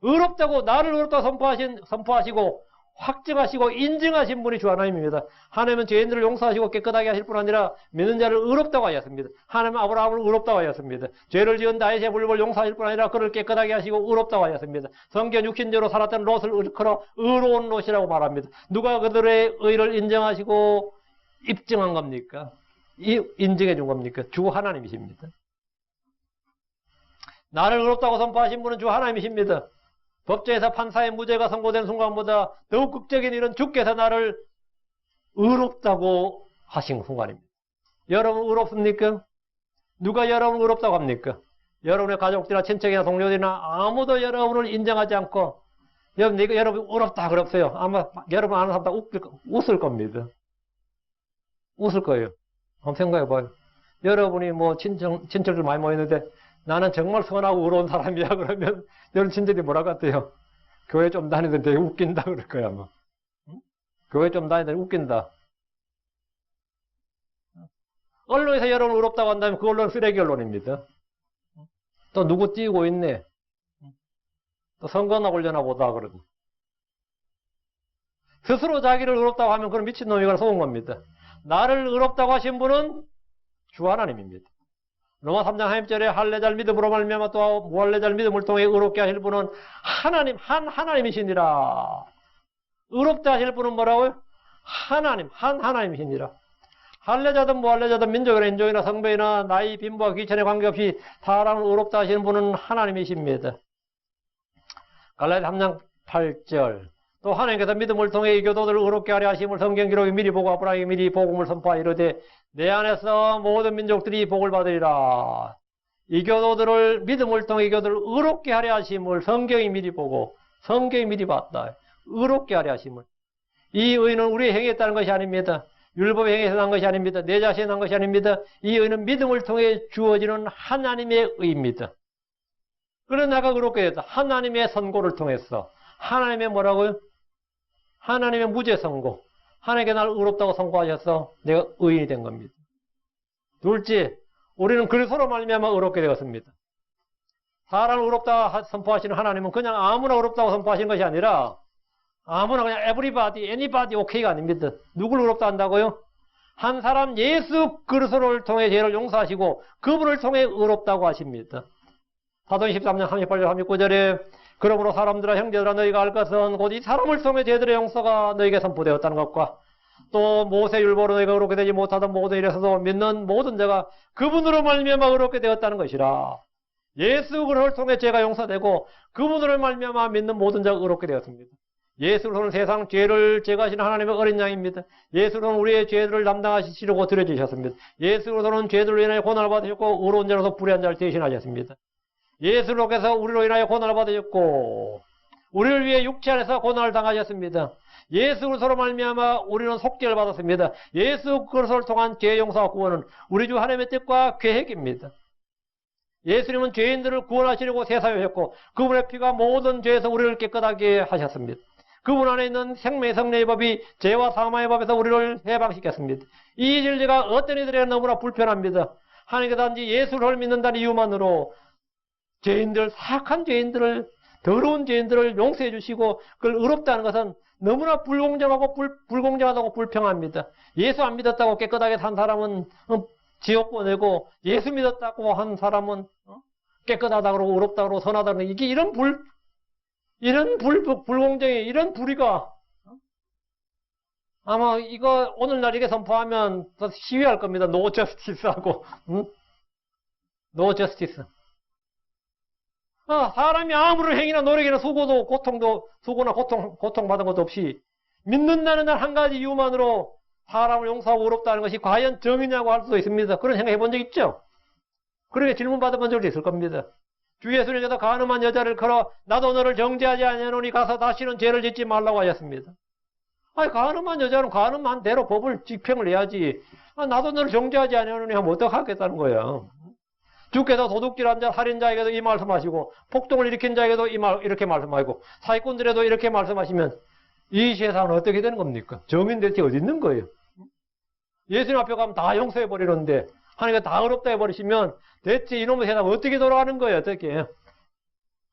의롭다고 나를 의롭다 선포하시고 확증하시고 인증하신 분이 주 하나님입니다. 하나님은 죄인들을 용서하시고 깨끗하게 하실 뿐 아니라 믿는 자를 의롭다고 하였습니다. 하나님은 아브라함을 의롭다고 하였습니다. 죄를 지은 다윗의 불법을 용서하실 뿐 아니라 그를 깨끗하게 하시고 의롭다고 하였습니다. 성경 육신적으로 살았던 롯을 일컬어 의로운 롯이라고 말합니다. 누가 그들의 의를 인정하시고 입증한 겁니까? 인증해 준 겁니까? 주 하나님이십니다. 나를 의롭다고 선포하신 분은 주 하나님이십니다. 법정에서 판사의 무죄가 선고된 순간보다 더욱 극적인 일은 주께서 나를 의롭다고 하신 순간입니다. 여러분 의롭습니까? 누가 여러분을 의롭다고 합니까? 여러분의 가족들이나 친척이나 동료들이나 아무도 여러분을 인정하지 않고 여러분 의롭다 그랬어요. 아마 여러분 아는 사람 다 웃을 겁니다. 웃을 거예요. 한번 생각해봐요. 여러분이 뭐 친척들 많이 모였는데 나는 정말 선하고 의로운 사람이야 그러면 여러분 친척들이 뭐라 같아요? 교회 좀 다니는데 되게 웃긴다 그럴 거야 아마. 교회 좀 다니는데 웃긴다. 언론에서 여러분 의롭다고 한다면 그 언론은 쓰레기 언론입니다. 또 누구 띄우고 있네. 또 선거나 올려나 보다 그러고. 스스로 자기를 의롭다고 하면 그건 미친놈이가 속은 겁니다. 나를 의롭다고 하신 분은 주 하나님입니다. 로마 3장 1절에 할례자를 믿음으로 말미암아 또 무할례자를 믿음을 통해 의롭게 하실 분은 하나님이시니라. 의롭다 하실 분은 뭐라고요? 하나님이시니라. 할례자든 무할례자든 민족이나 인종이나 성별이나 나이, 빈부와 귀천에 관계없이 사람을 의롭다 하시는 분은 하나님이십니다. 갈라디아 3장 8절 또 하나님께서 믿음을 통해 이 교도들을 의롭게 하려 하심을 성경 기록이 미리 보고 아브라함이 미리 복음을 선포하여 이르되 내 안에서 모든 민족들이 복을 받으리라. 이 교도들을 믿음을 통해 이 교도들을 의롭게 하려 하심을 성경이 미리 보고 성경이 미리 봤다. 의롭게 하려 하심을. 이 의는 우리의 행위에 따른 것이 아닙니다. 율법의 행위에서 난 것이 아닙니다. 내 자신에 난 것이 아닙니다. 이 의는 믿음을 통해 주어지는 하나님의 의입니다. 그런 내가 의롭게 됐다. 하나님의 선고를 통해서. 하나님의 뭐라고요? 하나님의 무죄 선고. 하나님께 나를 의롭다고 선고하셔서 내가 의인이 된 겁니다. 둘째, 우리는 그리스도로 말미암아 의롭게 되었습니다. 사람을 의롭다 선포하시는 하나님은 그냥 아무나 의롭다고 선포하시는 것이 아니라 아무나 그냥 everybody, anybody okay가 아닙니다. 누구를 의롭다 한다고요? 한 사람 예수 그리스도를 통해 죄를 용서하시고 그분을 통해 의롭다고 하십니다. 사도행 13장 38절 39절에 그러므로 사람들아 형제들아 너희가 알 것은 곧 이 사람을 통해 죄들의 용서가 너희에게 선포되었다는 것과 또 모세율법으로 너희가 의롭게 되지 못하던 모든 일에서도 믿는 모든 자가 그분으로 말미암아 의롭게 되었다는 것이라. 예수 그리스도를 통해 죄가 용서되고 그분으로 말미암아 믿는 모든 자가 의롭게 되었습니다. 예수 그리스도는 세상 죄를 제거하시는 하나님의 어린 양입니다. 예수 그리스도는 우리의 죄들을 담당하시려고 드려주셨습니다. 예수 그리스도는 죄들로 인하여 고난을 받으셨고 의로운 자로서 불의한 자를 대신하셨습니다. 예수로께서 우리로 인하여 고난을 받으셨고 우리를 위해 육체 안에서 고난을 당하셨습니다. 예수 그리스도로 말미암아 우리는 속죄를 받았습니다. 예수 그리스도를 통한 죄 용서와 구원은 우리 주 하나님의 뜻과 계획입니다. 예수님은 죄인들을 구원하시려고 세상에 오셨고 그분의 피가 모든 죄에서 우리를 깨끗하게 하셨습니다. 그분 안에 있는 생명의 성례의 법이 죄와 사망의 법에서 우리를 해방시켰습니다. 이 진리가 어떤 이들에게 너무나 불편합니다. 하나님께서 단지 예수를 믿는다는 이유만으로 죄인들, 사악한 죄인들을, 더러운 죄인들을 용서해 주시고 그걸 의롭다는 것은 너무나 불공정하고 불평합니다. 예수 안 믿었다고 깨끗하게 산 사람은 지옥 보내고 예수 믿었다고 한 사람은 깨끗하다고 그러고 의롭다고 그러고 선하다고 그러고 이게 이런 불공정이 이런 불의가 아마 이거 오늘날 이게 선포하면 더 시위할 겁니다. 노 저스티스하고 노 저스티스. 사람이 아무런 행위나 노력이나 수고나 고통받은 것도 없이 믿는다는 날 한 가지 이유만으로 사람을 용서하고 의롭다는 것이 과연 정의냐고 할 수도 있습니다. 그런 생각 해본 적 있죠? 그렇게 질문 받아본 적도 있을 겁니다. 주 예수님께서 간음한 여자를 걸어 나도 너를 정죄하지 아니하노니 가서 다시는 죄를 짓지 말라고 하셨습니다. 아니 간음한 여자는 간음한 대로 법을 집행을 해야지. 나도 너를 정죄하지 아니하노니 하면 어떡하겠다는 거야. 주께서 도둑질한 자, 살인자에게도 이 말씀하시고 폭동을 일으킨 자에게도 이렇게 말씀하시고 사기꾼들에도 이렇게 말씀하시면 이 세상은 어떻게 되는 겁니까? 정인 대체 어디 있는 거예요? 예수님 앞에 가면 다 용서해버리는데 하나님께 다 어렵다 해버리시면 대체 이놈의 세상은 어떻게 돌아가는 거예요? 어떻게?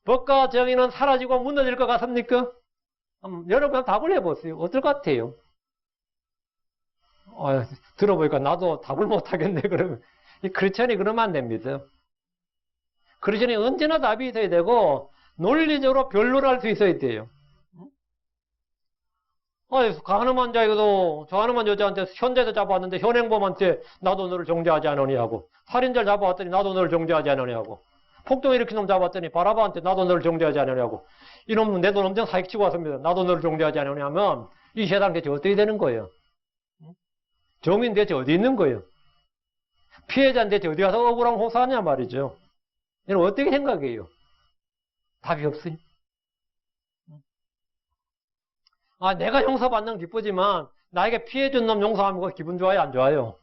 법과 정의는 사라지고 무너질 것 같습니까? 여러분 답을 해보세요. 어떨 것 같아요? 들어보니까 나도 답을 못하겠네. 그러면 크리스천이 그러면 안 됩니다. 크리스천이 언제나 답이 있어야 되고 논리적으로 변론을 할 수 있어야 돼요. 가늠한 자에게도 저 가늠한 여자한테 현자에서 잡아왔는데 현행범한테 나도 너를 정죄하지 않으니 하고, 살인자를 잡아왔더니 나도 너를 정죄하지 않으니 하고, 폭동 일으킨 놈 잡았더니 바라바한테 나도 너를 정죄하지 않으니 하고, 이놈은 내 돈 엄청 사기치고 왔습니다. 나도 너를 정죄하지 않으니 하면 이 세상 대체 어떻게 되는 거예요? 정인 대체 어디 있는 거예요? 피해자는 대체 어디 가서 억울함 호소하냐 말이죠. 여러분 어떻게 생각해요? 답이 없어요. 내가 용서받는 건 기쁘지만 나에게 피해준 놈 용서하면 그거 기분 좋아요, 안 좋아요?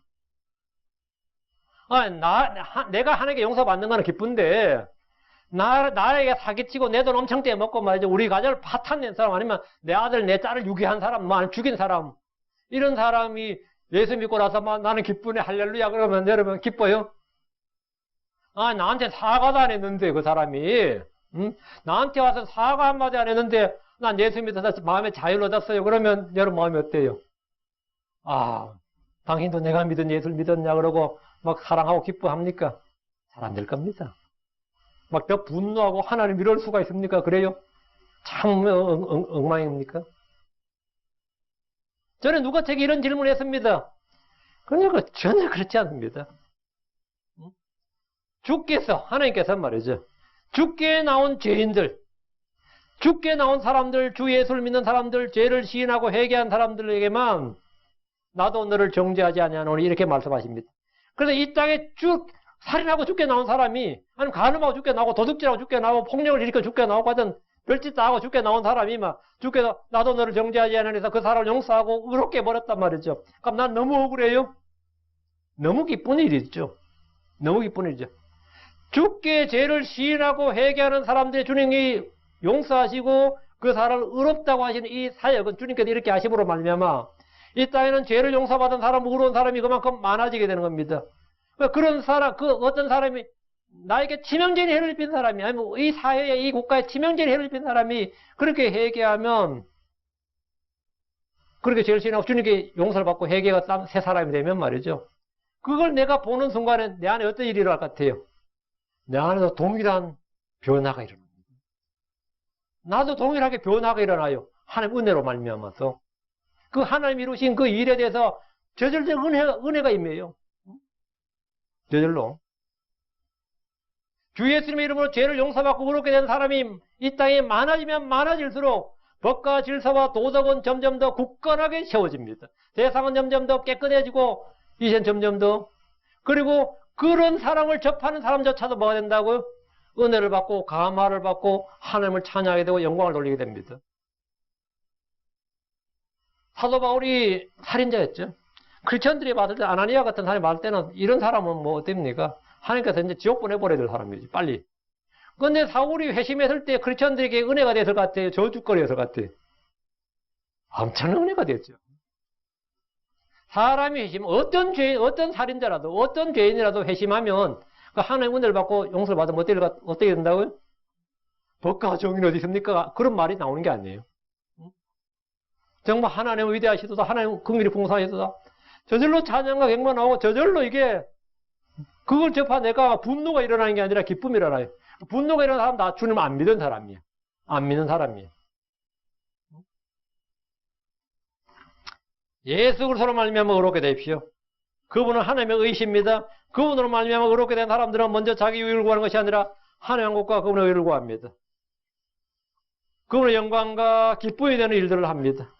내가 하나님께 용서받는 거는 기쁜데 나에게 사기치고 내 돈 엄청 떼먹고 말이죠. 우리 가정을 파탄낸 사람, 아니면 내 아들 내 딸을 유기한 사람, 아니면 죽인 사람, 이런 사람이 예수 믿고 나서 나는 기쁘네 할렐루야 그러면 여러분 기뻐요? 나한테 사과도 안 했는데 그 사람이 나한테 와서 사과 한마디 안 했는데 난 예수 믿어서 마음에 자유를 얻었어요. 그러면 여러분 마음이 어때요? 당신도 내가 믿은 예수를 믿었냐 그러고 막 사랑하고 기뻐합니까? 잘 안 될 겁니다. 막 더 분노하고 하나님 이럴 수가 있습니까? 그래요? 참 엉망입니까? 전에 누가 제게 이런 질문을 했습니다. 그러니까 전혀 그렇지 않습니다. 주께서, 하나님께서 말이죠. 주께 나온 죄인들, 주께 나온 사람들, 주 예수를 믿는 사람들, 죄를 시인하고 회개한 사람들에게만 나도 너를 정죄하지 아니하노니 이렇게 말씀하십니다. 그래서 이 땅에 살인하고 죽게 나온 사람이, 아니면 간음하고 죽게 나오고 도둑질하고 죽게 나오고 폭력을 일으켜 죽게 나오고 하든 별짓 다 하고 죽게 나온 사람이 주께서 나도 너를 정죄하지 않으니 해서 그 사람을 용서하고 의롭게 버렸단 말이죠. 그럼 난 너무 억울해요? 너무 기쁜 일이죠. 너무 기쁜 일이죠. 주께 죄를 시인하고 회개하는 사람들의 주님이 용서하시고 그 사람을 의롭다고 하시는 이 사역은 주님께서 이렇게 하심으로 말미암아 이 땅에는 죄를 용서받은 사람, 의로운 사람이 그만큼 많아지게 되는 겁니다. 그런 사람, 어떤 사람이 나에게 치명적인 해를 입힌 사람이, 아니면 이 사회에, 이 국가에 치명적인 해를 입힌 사람이 그렇게 회개하면, 그렇게 죄를 시인하고 주님께 용서를 받고 회개가 새 사람이 되면 말이죠. 그걸 내가 보는 순간에 내 안에 어떤 일이 일어날 것 같아요? 내 안에도 동일한 변화가 일어납니다. 나도 동일하게 변화가 일어나요. 하나님 은혜로 말미암아서. 그 하나님 이루신 그 일에 대해서 저절로 은혜가 임해요. 저절로. 주 예수님의 이름으로 죄를 용서받고 의롭게 된 사람이 이 땅에 많아지면 많아질수록 법과 질서와 도덕은 점점 더 굳건하게 세워집니다. 세상은 점점 더 깨끗해지고 이젠 점점 더, 그리고 그런 사랑을 접하는 사람조차도 뭐가 된다고요? 은혜를 받고 감화를 받고 하나님을 찬양하게 되고 영광을 돌리게 됩니다. 사도 바울이 살인자였죠. 크리스천들이 받을 때, 아나니아 같은 사람이 받을 때는 이런 사람은 뭐 어떻습니까? 하나님께서 이제 지옥 보내버려야 될 사람이지, 빨리. 그런데 사울이 회심했을 때 크리스천들에게 은혜가 됐을 것 같아요? 저주거리였을 것 같아요? 엄청난 은혜가 됐죠. 사람이 회심, 어떤 죄인, 어떤 살인자라도, 어떤 죄인이라도 회심하면 그 하나님의 은혜를 받고 용서를 받으면 어떻게 된다고요? 법과 정의는 어디 있습니까? 그런 말이 나오는 게 아니에요. 정말 하나님은 위대하시도다, 하나님은 긍휼이 풍성하시도다. 저절로 찬양과 갱만 나오고 저절로 이게 그걸 접한 내가 분노가 일어나는 게 아니라 기쁨이 일어나요. 분노가 일어나는 사람 다 주님 안 믿는 사람이에요. 안 믿는 사람이에요. 예수 그리스도로 말미암아 의롭게 되십시오. 그분은 하나님의 의십니다. 그분으로 말미암아 의롭게 된 사람들은 먼저 자기 의를 구하는 것이 아니라 하나님의 것과 그분의 의를 구합니다. 그분의 영광과 기쁨이 되는 일들을 합니다.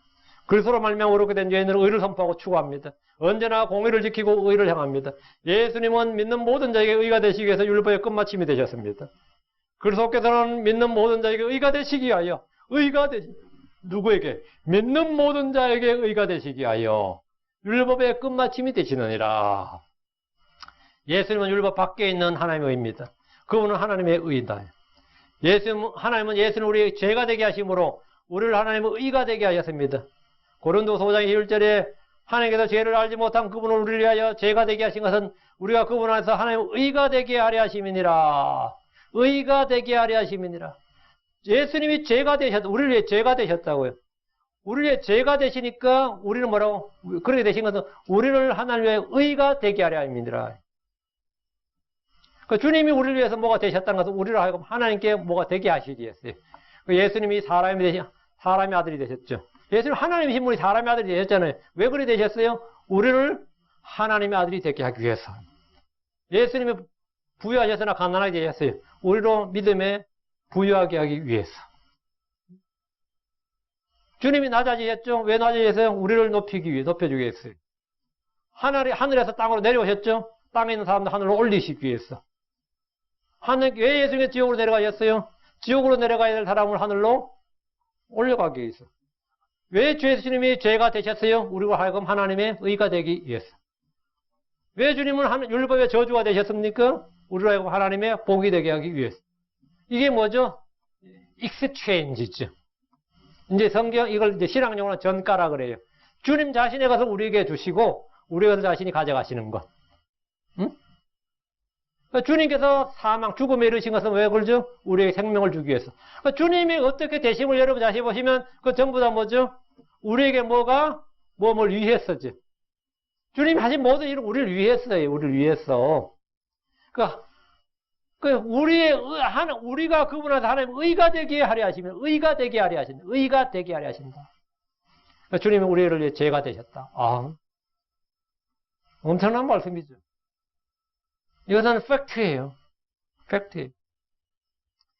그리스도로 말미암아 의롭게 된 죄인들은 의를 선포하고 추구합니다. 언제나 공의를 지키고 의를 향합니다. 예수님은 믿는 모든 자에게 의가 되시기 위해서 율법의 끝마침이 되셨습니다. 그리스도께서는 믿는 모든 자에게 의가 되시기 위하여 누구에게? 믿는 모든 자에게 의가 되시기 위하여 율법의 끝마침이 되시느니라. 예수님은 율법 밖에 있는 하나님의 의입니다. 그분은 하나님의 의이다. 하나님은 예수는 우리의 죄가 되게 하심으로 우리를 하나님의 의가 되게 하셨습니다. 고린도서 5장 1절에 하나님께서 죄를 알지 못한 그분을 우리를 위하여 죄가 되게 하신 것은 우리가 그분 안에서 하나님의 의가 되게 하려 하심이니라. 의가 되게 하려 하심이니라. 예수님이 죄가 되셨다. 우리를 위해 죄가 되셨다고요. 우리의 죄가 되시니까 우리는 뭐라고? 그렇게 되신 것은 우리를 하나님의 의가 되게 하려 함이니라. 그 주님이 우리를 위해서 뭐가 되셨다는 것은 우리를 하여금 하나님께 뭐가 되게 하시기 위해서요. 그 예수님이 사람의 아들이 되셨죠. 예수님 하나님의 신분이 사람의 아들이 되셨잖아요. 왜 그리 되셨어요? 우리를 하나님의 아들이 되게 하기 위해서. 예수님이 부유하셔서나 가난하게 되셨어요. 우리로 믿음에 부유하게 하기 위해서. 주님이 낮아지셨죠? 왜 낮아지셨어요? 우리를 높이기 위해, 높여주기 위해서요. 하늘에서 땅으로 내려오셨죠? 땅에 있는 사람들 하늘로 올리시기 위해서. 왜 예수님이 지옥으로 내려가셨어요? 지옥으로 내려가야 될 사람을 하늘로 올려가기 위해서. 왜 예수님이 죄가 되셨어요? 우리가 하여금 하나님의 의가 되기 위해서. 왜 주님은 율법의 저주가 되셨습니까? 우리로 하여금 하나님의 복이 되게 하기 위해서. 이게 뭐죠? 익스체인지죠. 이제 성경, 이걸 이제 신앙용어로 전가라 그래요. 주님 자신의 것을 우리에게 주시고, 우리 것 자신이 가져가시는 것. 응? 그러니까 주님께서 죽음에 이르신 것은 왜 그러죠? 우리에게 생명을 주기 위해서. 그러니까 주님이 어떻게 되심을 여러분 다시 보시면, 그 전부 다 뭐죠? 우리에게 뭘 위해서죠. 주님이 하신 모든 일은 우리를 위해서예요. 우리를 위해서. 우리가 그분한테 하나님 의가 되게 하려 하시면, 의가 되게 하려 하신다. 의가 되게 하려 하신다. 그러니까 주님은 우리를 위해 죄가 되셨다. 엄청난 말씀이죠. 이것은 팩트예요. 팩트예요.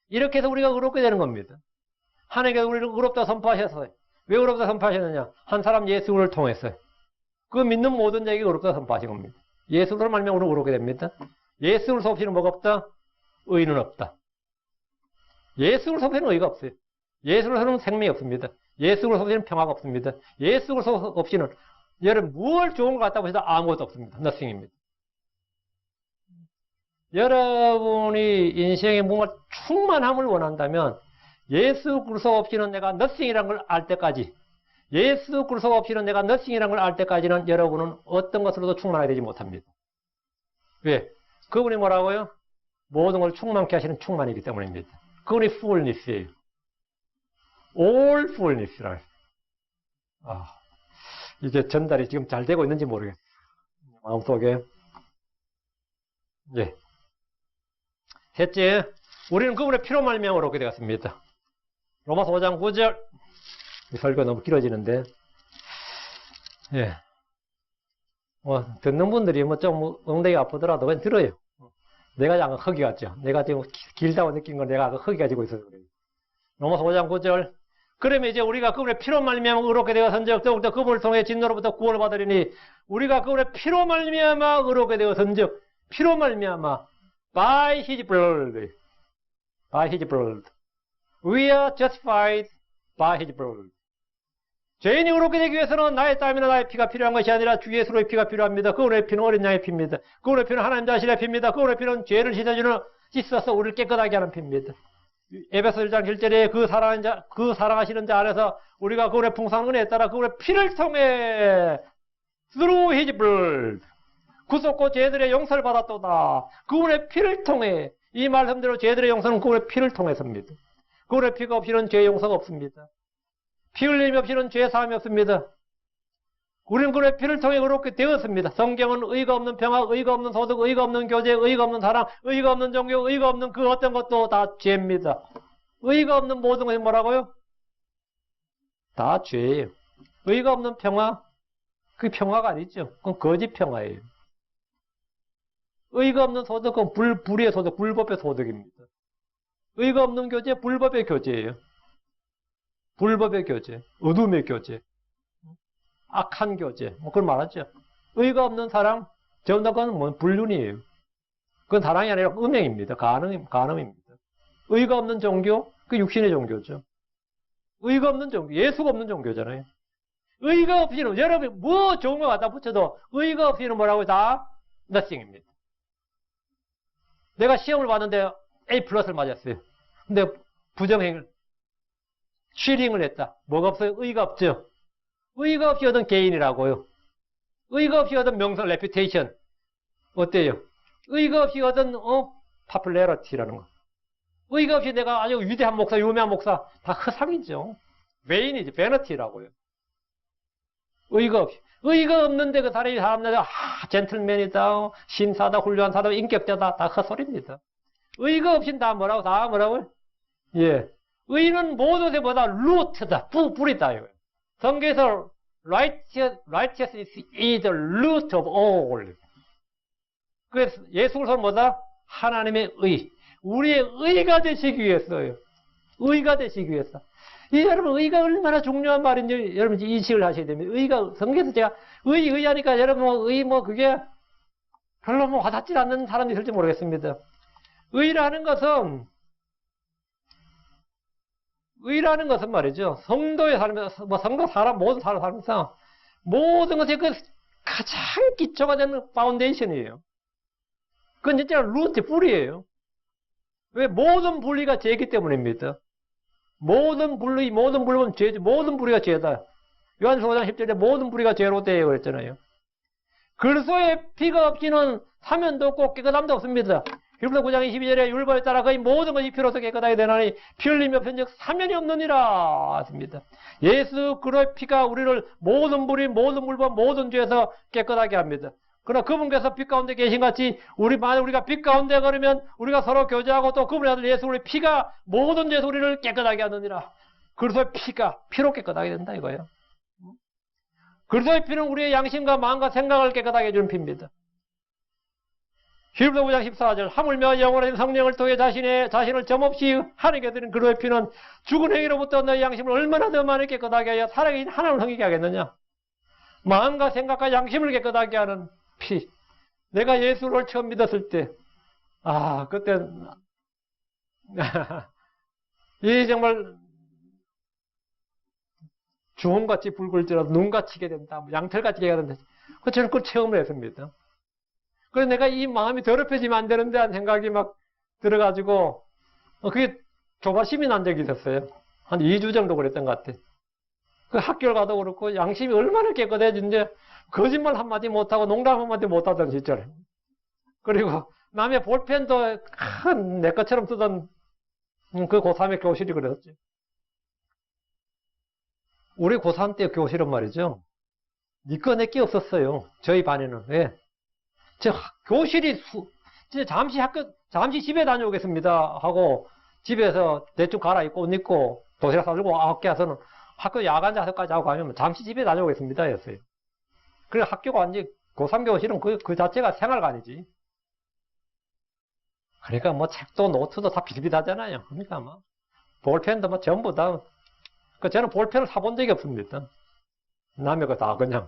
이렇게 해서 우리가 의롭게 되는 겁니다. 하나님께서 우리를 의롭다 선포하셨어요. 왜 의롭다 선포하셨느냐? 한 사람 예수를 통해서요. 그 믿는 모든 자에게 의롭다 선포하신 겁니다. 예수를 말미암아 우리는 의롭게 됩니다. 예수를 없이는 뭐가 없다? 의는 없다. 예수를 없이는 의가 없어요. 예수를 없이는 생명이 없습니다. 예수를 없이는 평화가 없습니다. 예수를 없이는 여러분 무엇 좋은 것 같다 보셔도 아무것도 없습니다. nothing입니다. 여러분이 인생에 뭔가 충만함을 원한다면 예수 그리스도 없이는 내가 nothing이라는 걸 알 때까지, 예수 그리스도 없이는 내가 nothing이라는 걸 알 때까지는 여러분은 어떤 것으로도 충만하게 되지 못합니다. 왜? 그분이 뭐라고요? 모든 걸 충만케 하시는 충만이기 때문입니다. 그분이 fullness예요. all fullness라. 이게 전달이 지금 잘 되고 있는지 모르겠어요. 마음속에. 예. 셋째, 우리는 그분의 피로 말미암아 얻게 되었습니다. 로마서 5장 9절. 이 설교 너무 길어지는데. 예. 듣는 분들이 좀 엉덩이가 아프더라도 그냥 들어요. 내가 약간 허기 같죠. 내가 지금 길다고 느낀 건 내가 허기 가지고 있어서 그래요. 로마서 5장 9절. 그러면 이제 우리가 그분의 피로 말미암아 의롭게 되었은즉 더욱더 그분을 통해 진노로부터 구원을 받으리니, 우리가 그분의 피로 말미암아 의롭게 되었은즉, 피로 말미암아 by his blood, by his blood, we are justified by his blood. 죄인이 의롭게 되기 위해서는 나의 땀이나 나의 피가 필요한 것이 아니라 주 예수의 피가 필요합니다. 그분의 피는 어린 양의 피입니다. 그분의 피는 하나님 자신의 피입니다. 그분의 피는 죄를 씻어서 우리를 깨끗하게 하는 피입니다. 에베소 1장 7절에 그 사랑하시는 자 안에서 우리가 그분의 풍성한 은혜에 따라 그분의 피를 통해 through his blood 구속고 죄들의 용서를 받았도다. 그분의 피를 통해, 이 말씀대로 죄들의 용서는 그분의 피를 통해서입니다. 그분의 피가 없이는 죄의 용서가 없습니다. 피 흘림이 없이는 죄 사함이 없습니다. 우리는 그분의 피를 통해 의롭게 되었습니다. 성경은 의가 없는 평화, 의가 없는 소득, 의가 없는 교제, 의가 없는 사랑, 의가 없는 종교, 의가 없는 그 어떤 것도 다 죄입니다. 의가 없는 모든 것이 뭐라고요? 다 죄예요. 의가 없는 평화, 그 평화가 아니죠. 그건 거짓 평화예요. 의가 없는 소득, 그건 불의의 소득, 불법의 소득입니다. 의가 없는 교제, 불법의 교제예요. 불법의 교제, 어둠의 교제, 악한 교제, 그걸 말하죠. 의가 없는 사랑, 전부 다 그건 불륜이에요. 그건 사랑이 아니라 음행입니다. 간음입니다. 의가 없는 종교, 그 육신의 종교죠. 의가 없는 종교, 예수가 없는 종교잖아요. 의가 없이는, 여러분이 뭐 좋은 거 갖다 붙여도 의가 없이는 뭐라고 다 nothing입니다. 내가 시험을 봤는데 A+를 맞았어요. 근데 cheating을 했다. 뭐가 없어요? 의가 없죠. 의가 없이 얻은 개인이라고요. 의가 없이 얻은 명성, reputation. 어때요? 의가 없이 얻은 popularity라는 거. 의가 없이 내가 아주 위대한 목사, 유명한 목사, 다 허상이죠. 베인이지, 베너티라고요. 의가 없는데 그 사람들이, 젠틀맨이다, 신사다, 훌륭한 사다, 인격자다, 다 헛소리입니다. 의가 없인 다 뭐라고요? 예. 의는 모든 것보다 루트다, 뿌리다, 이거예요. 성경에서 righteousness is the root of all. 그래서 예수 그리스도는 뭐다? 하나님의 의. 우리의 의가 되시기 위해서요. 의가 되시기 위해서. 여러분, 의가 얼마나 중요한 말인지 여러분 인식을 하셔야 됩니다. 의가, 성경에서 제가 의하니까 여러분, 그게 별로 와닿지 않는 사람이 있을지 모르겠습니다. 의라는 것은 말이죠. 성도의 삶에서, 성도 사람, 모든 사람 삶에서 모든 것의 그 가장 기초가 되는 파운데이션이에요. 그건 진짜 루트, 뿌리예요. 왜? 모든 분리가 죄이기 때문입니다. 모든 불리면 죄, 모든 불리가 죄다. 요한서 5장 10절에 모든 불리가 죄로 되어 그랬잖아요. 그리스도의 피가 없이는 사면도 없고 깨끗함도 없습니다. 히브리서 9장 22절에 율법에 따라 거의 모든 것이 피로서 깨끗하게 되나니 피 흘림이 없은즉 사면이 없느니라 했습니다. 예수 그리스도의 피가 우리를 모든 불이, 모든 물범, 모든 죄에서 깨끗하게 합니다. 그러나 그분께서 빛 가운데 계신 같이 만약 우리가 빛 가운데 걸으면 우리가 서로 교제하고 또 그분의 아들 예수 우리의 피가 모든 죄에서 우리를 깨끗하게 하느니라. 그리스도의 피가 피로 깨끗하게 된다 이거예요. 그리스도의 피는 우리의 양심과 마음과 생각을 깨끗하게 해주는 피입니다. 히브리서 5장 14절 하물며 영원한 성령을 통해 자신을 점없이 하나님께 드린 그리스도의 피는 죽은 행위로부터 너의 양심을 얼마나 더 많이 깨끗하게 하여 살아계신 하나님을 섬기게 하겠느냐. 마음과 생각과 양심을 깨끗하게 하는 피. 내가 예수를 처음 믿었을 때, 그때, 이 정말, 주홍같이 붉을지라도 눈같이 게 된다. 양털같이 게 된다. 저는 그걸 체험을 했습니다. 그래서 내가 이 마음이 더럽혀지면 안 되는데 하는 생각이 막 들어가지고, 그게 조바심이 난 적이 있었어요. 한 2주 정도 그랬던 것 같아. 그 학교를 가도 그렇고, 양심이 얼마나 깨끗해진지, 거짓말 한마디 못하고 농담 한마디 못하던 시절. 그리고 남의 볼펜도 내 것처럼 쓰던 그 고3의 교실이 그랬었지. 우리 고3 때 교실은 말이죠. 니꺼 내끼 없었어요. 저희 반에는. 왜? 교실이 진짜 잠시 집에 다녀오겠습니다 하고 집에서 대충 갈아입고 옷 입고 도시락 싸들고 9개 와서는 학교 야간 자석까지 하고 가면 잠시 집에 다녀오겠습니다 였어요. 그래 학교가 완전히 고3 교실은 그 자체가 생활관이지. 그러니까 책도 노트도 다 비슷비슷하잖아요. 그러니까 볼펜도 전부 다. 저는 볼펜을 사본 적이 없습니다. 남의 거 다 그냥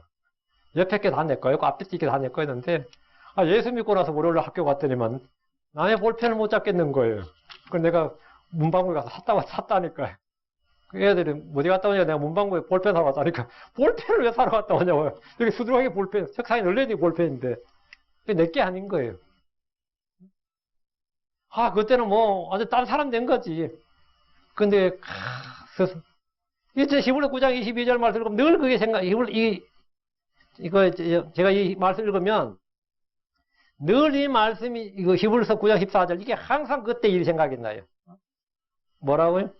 옆에 게 다 내 거였고 앞에 게 다 내 거였는데 예수 믿고 나서 월요일에 학교 갔더니만 남의 볼펜을 못 잡겠는 거예요. 그래서 내가 문방구에 가서 샀다니까요. 그 애들이 어디 갔다 오냐고 내가 문방구에 볼펜 사러 갔다니까 볼펜을 왜 사러 갔다 오냐고요. 여기 수두룩하게 볼펜, 책상에 널려있는 볼펜인데 그게 내게 아닌 거예요. 그때는 아주 딴 사람 된 거지. 근데 이제 히브리 9장 22절 말씀 읽으면 늘 그게 제가 이 말씀 읽으면 늘 이 말씀이 히브리서 9장 14절 이게 항상 그때 일이 생각이 나요. 뭐라고요?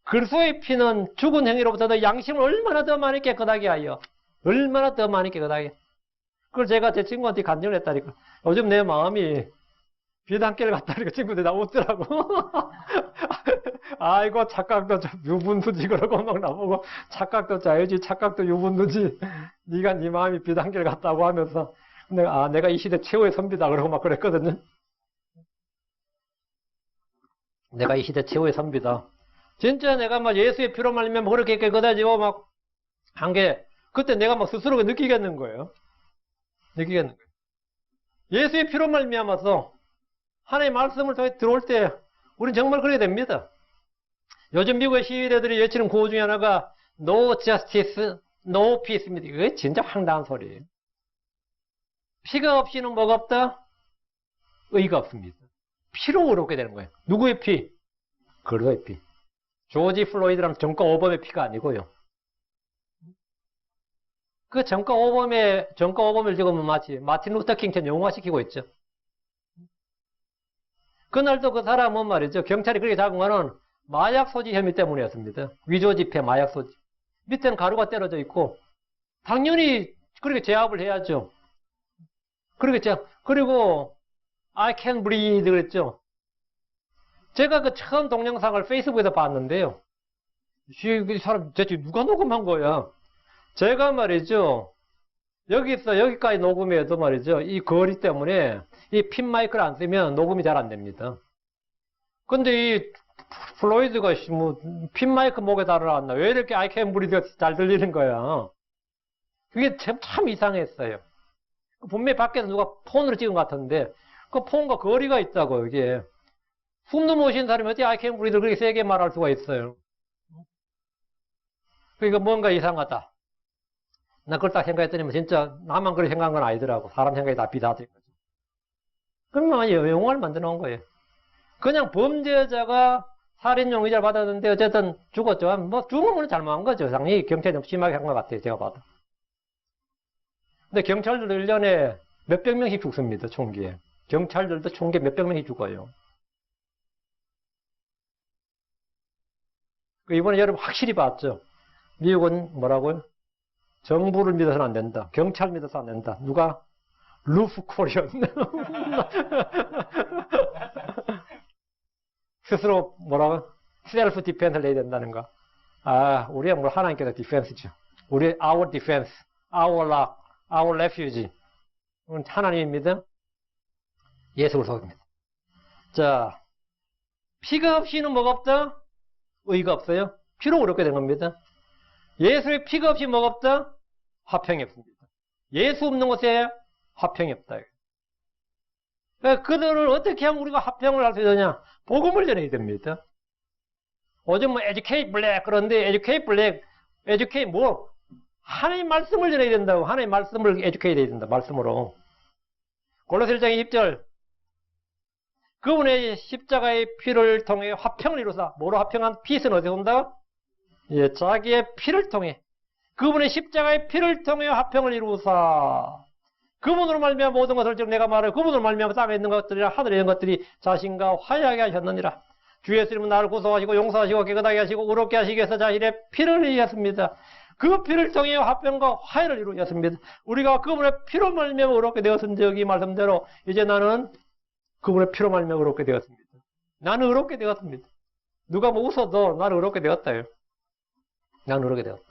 그리스도의 피는 죽은 행위로부터 너 양심을 얼마나 더 많이 깨끗하게 하여. 얼마나 더 많이 깨끗하게. 그걸 제가 제 친구한테 간증을 했다니까. 요즘 내 마음이 비단길을 갔다니까 친구들이 나 웃더라고. 아이고 착각도 유분수지 그러고 막 나보고 착각도 자유지 착각도 유분수지. 네가 네 마음이 비단길 갔다고 하면서 내가 이 시대 최후의 선비다 그러고 막 그랬거든요. 내가 이 시대 최후의 선비다. 진짜 내가 예수의 피로 말미암아 그렇게 깨끗해지고 막 한 게 그때 내가 스스로 느끼겠는 거예요. 예수의 피로 말미암아서 하나님의 말씀을 통해 들어올 때 우리는 정말 그래야 됩니다. 요즘 미국의 시위대들이 외치는 구호 중에 하나가 No Justice, No Peace입니다. 이게 진짜 황당한 소리예요. 피가 없이는 뭐가 없다? 의가 없습니다. 피로 의롭게 되는 거예요. 누구의 피? 그리스도의 피. 조지 플로이드랑 정권 오범의 피가 아니고요. 그 정권 오범을 지금 마치 마틴 루터 킹처럼 영화시키고 있죠. 그날도 그 사람은 말이죠. 경찰이 그렇게 잡은 거는 마약 소지 혐의 때문이었습니다. 위조 지폐, 마약 소지. 밑에는 가루가 떨어져 있고, 당연히 그렇게 제압을 해야죠. 그리고 I can breathe 그랬죠. 제가 그 처음 동영상을 페이스북에서 봤는데요. 이 사람 대체 누가 녹음한 거야? 제가 말이죠. 여기까지 녹음해도 말이죠. 이 거리 때문에 이 핀 마이크를 안 쓰면 녹음이 잘 안 됩니다. 근데 이 플로이드가 핀 마이크 목에 달아놨나? 왜 이렇게 I can breathe 잘 들리는 거야? 그게 참 이상했어요. 분명히 밖에서 누가 폰으로 찍은 것 같은데 그 폰과 거리가 있다고 이게. 숨도 못 쉬는 사람이 어떻게 I can breathe 그렇게 세게 말할 수가 있어요. 그러니까 뭔가 이상하다. 나 그걸 딱 생각했더니 진짜 나만 그렇게 생각한 건 아니더라고. 사람 생각이 다 비슷하더라고요. 그러면 영화를 만들어 놓은 거예요. 그냥 범죄자가 살인 용의자를 받았는데 어쨌든 죽었죠. 뭐 죽은 건 잘못한 거죠. 상당히 경찰이 너무 심하게 한 것 같아요. 제가 봐도. 근데 경찰들도 1년에 몇백 명씩 죽습니다. 총기에. 경찰들도 총기에 몇백 명씩 죽어요. 이번에 여러분 확실히 봤죠. 미국은 뭐라고요? 정부를 믿어서는 안 된다. 경찰 믿어서 안 된다. 누가? 루프 코리언. 스스로 뭐라고? 셀프 디펜스를 내야 된다는 거. 아, 우리가 뭐 하나님께서 디펜스죠. 우리 our defense, our rock, our refuge. 하나님입니다. 예수 그리스도입니다. 자, 피가 없이는 뭐가 없다? 의가 없어요. 피로 그렇게 된 겁니다. 예수의 피가 없이 뭐가 없다? 화평이 없습니다. 예수 없는 곳에 화평이 없다. 그러니까 그들을 어떻게 하면 우리가 화평을 할 수 있느냐? 복음을 전해야 됩니다. 요즘 뭐 educate black 그런데 educate black, educate 뭐? 하나님 말씀을 전해야 된다고. 하나님 말씀을 educate 해야 된다. 말씀으로. 골로새 1장 20절. 그분의 십자가의 피를 통해 화평을 이루사. 뭐로 화평한? 피스는 어디서 온다? 예, 자기의 피를 통해. 그분의 십자가의 피를 통해 화평을 이루사. 그분으로 말미암아 모든 것을 즉 내가 말하여 그분으로 말미암아 땅에 있는 것들이라 하늘에 있는 것들이 자신과 화해하게 하셨느니라. 주 예수님은 나를 구속하시고 용서하시고 깨끗하게 하시고 의롭게 하시기 위해서 자신의 피를 흘리셨습니다. 그 피를 통해 화평과 화해를 이루셨습니다. 우리가 그분의 피로 말미암아 의롭게 되었은 적이 말씀대로 이제 나는 그분의 피로 말미암아 의롭게 되었습니다. 나는 의롭게 되었습니다. 누가 뭐 웃어도 나는 의롭게 되었다요. 나는 의롭게 되었다.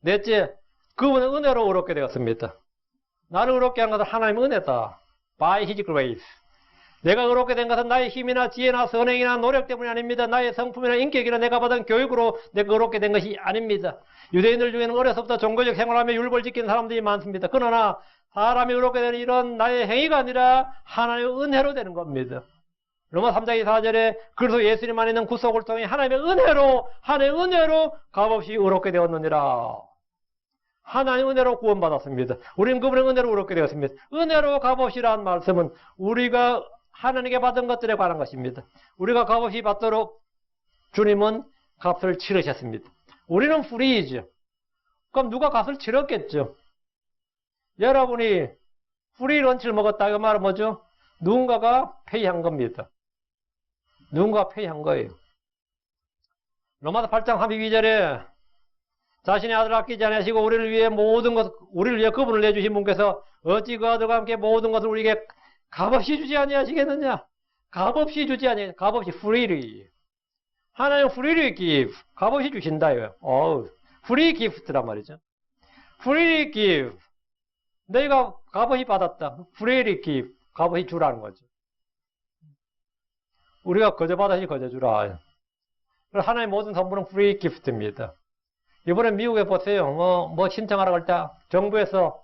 넷째, 그분은 은혜로 의롭게 되었습니다. 나를 의롭게 한 것은 하나님의 은혜다. By His grace. 내가 의롭게 된 것은 나의 힘이나 지혜나 선행이나 노력 때문이 아닙니다. 나의 성품이나 인격이나 내가 받은 교육으로 내가 의롭게 된 것이 아닙니다. 유대인들 중에는 어려서부터 종교적 생활하며 율법을 지키는 사람들이 많습니다. 그러나 사람이 의롭게 되는 이런 나의 행위가 아니라 하나님의 은혜로 되는 겁니다. 로마 3장 4절에 그래서 예수님 안에 있는 구속을 통해 하나님의 은혜로 값없이 의롭게 되었느니라. 하나님의 은혜로 구원받았습니다. 우리는 그분의 은혜로 의롭게 되었습니다. 은혜로 값없이라는 말씀은 우리가 하나님께 받은 것들에 관한 것입니다. 우리가 값없이 받도록 주님은 값을 치르셨습니다. 우리는 프리이죠. 그럼 누가 값을 치렀겠죠? 여러분이 프리 런치를 먹었다. 그 말은 뭐죠? 누군가가 페이한 겁니다. 누군가가 페이한 거예요. 로마서 8장 32절에 자신의 아들을 아끼지 않으시고 우리를 위해 그분을 내주신 분께서 어찌 그 아들과 함께 모든 것을 우리에게 값없이 주지 아니하시겠느냐? 값없이 주지 아니하시겠느냐? 값없이 freely. 하나님 freely give. 값없이 주신다요. free gift란 말이죠. freely give. 너희가 값없이 받았다. freely give. 값없이 주라는 거죠. 우리가 거저 받아시 거저 주라. 하나님의 모든 선물은 free gift입니다. 이번에 미국에 보세요. 뭐 신청하라고 할 때 정부에서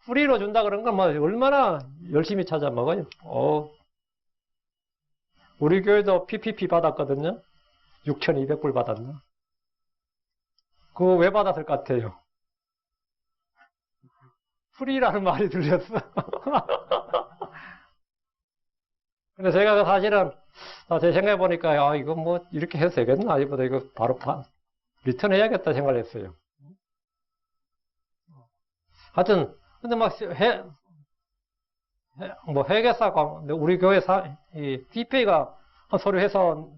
프리로 준다 그런 건 뭐 얼마나 열심히 찾아 먹어요. 우리 교회도 PPP 받았거든요. 6,200불 받았나? 그거 왜 받았을 것 같아요? 프리라는 말이 들렸어. 근데 제가 사실은 제 생각해 보니까 이거 뭐 이렇게 해도 되겠나? 이보다 이거 바로 리턴 해야겠다 생각을 했어요. 하여튼, 근데 막, 회계사가, 우리 교회 디페이가 서류 해서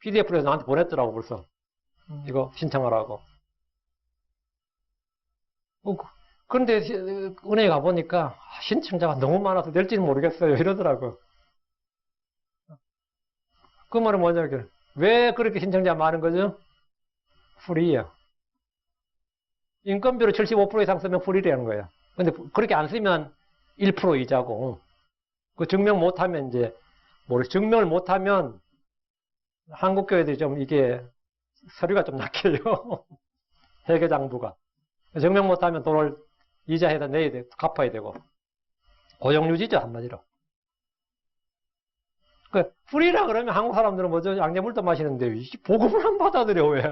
PDF로 해서 나한테 보냈더라고, 벌써. 이거 신청하라고. 그런데 은행에 가보니까 신청자가 너무 많아서 될지는 모르겠어요. 이러더라고. 그 말은 뭐냐면, 왜 그렇게 신청자가 많은 거죠? 프리야. 인건비로 75% 이상 쓰면 프리라는 거야. 근데 그렇게 안 쓰면 1% 이자고, 그 증명 못하면 증명을 못하면 한국 교회들이 좀 이게 서류가 좀 약해요. 회계장부가. 증명 못하면 돈을 이자에다 내야 돼, 갚아야 되고. 고용유지죠, 한마디로. 그, 프리라 그러면 한국 사람들은 뭐죠? 양재물도 마시는데, 복음을 안 받아들여, 왜?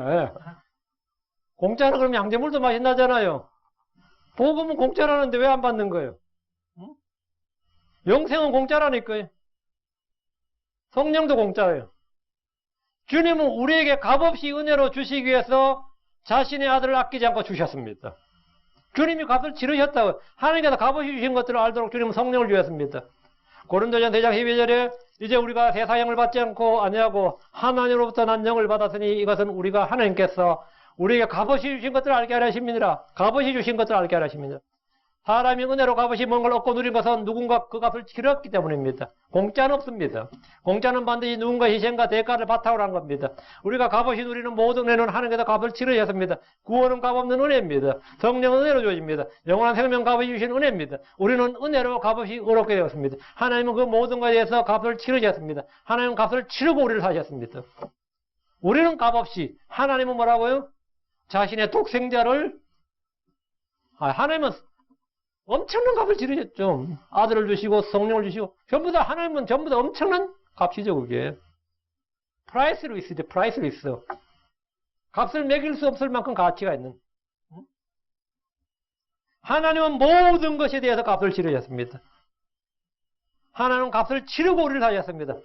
공짜라 그러면 양재물도 마신다잖아요. 복음은 공짜라는데 왜 안 받는 거예요? 응? 영생은 공짜라니까요. 성령도 공짜예요. 주님은 우리에게 값없이 은혜로 주시기 위해서 자신의 아들을 아끼지 않고 주셨습니다. 주님이 값을 치르셨다고. 하나님께서 값없이 주신 것들을 알도록 주님은 성령을 주셨습니다. 고린도전 4장 12절에 이제 우리가 세상 영을 받지 않고 아니하고 하나님으로부터 난 영을 받았으니 이것은 우리가 하나님께서 우리에게 값없이 주신 것들을 알게 하려 하십니다. 값없이 주신 것들을 알게 하려 하십니다. 사람이 은혜로 값없이 뭔가를 얻고 누린 것은 누군가 그 값을 치렀기 때문입니다. 공짜는 없습니다. 공짜는 반드시 누군가 희생과 대가를 바탕으로 한 겁니다. 우리가 값없이 누리는 모든 은혜는 하나님께서 값을 치르셨습니다. 구원은 값없는 은혜입니다. 성령은 은혜로 주어집니다. 영원한 생명 값없이 주신 은혜입니다. 우리는 은혜로 값없이 의롭게 되었습니다. 하나님은 그 모든 것에 대해서 값을 치르셨습니다. 하나님은 값을 치르고 우리를 사셨습니다. 우리는 값없이, 하나님은 뭐라고요? 자신의 독생자를, 하나님은 엄청난 값을 치르셨죠. 아들을 주시고 성령을 주시고 전부 다 하나님은 전부 다 엄청난 값이죠. 그게 프라이스리스죠. 프라이스리스. 값을 매길 수 없을 만큼 가치가 있는. 하나님은 모든 것에 대해서 값을 치르셨습니다. 하나님은 값을 치르고 우리를 사셨습니다.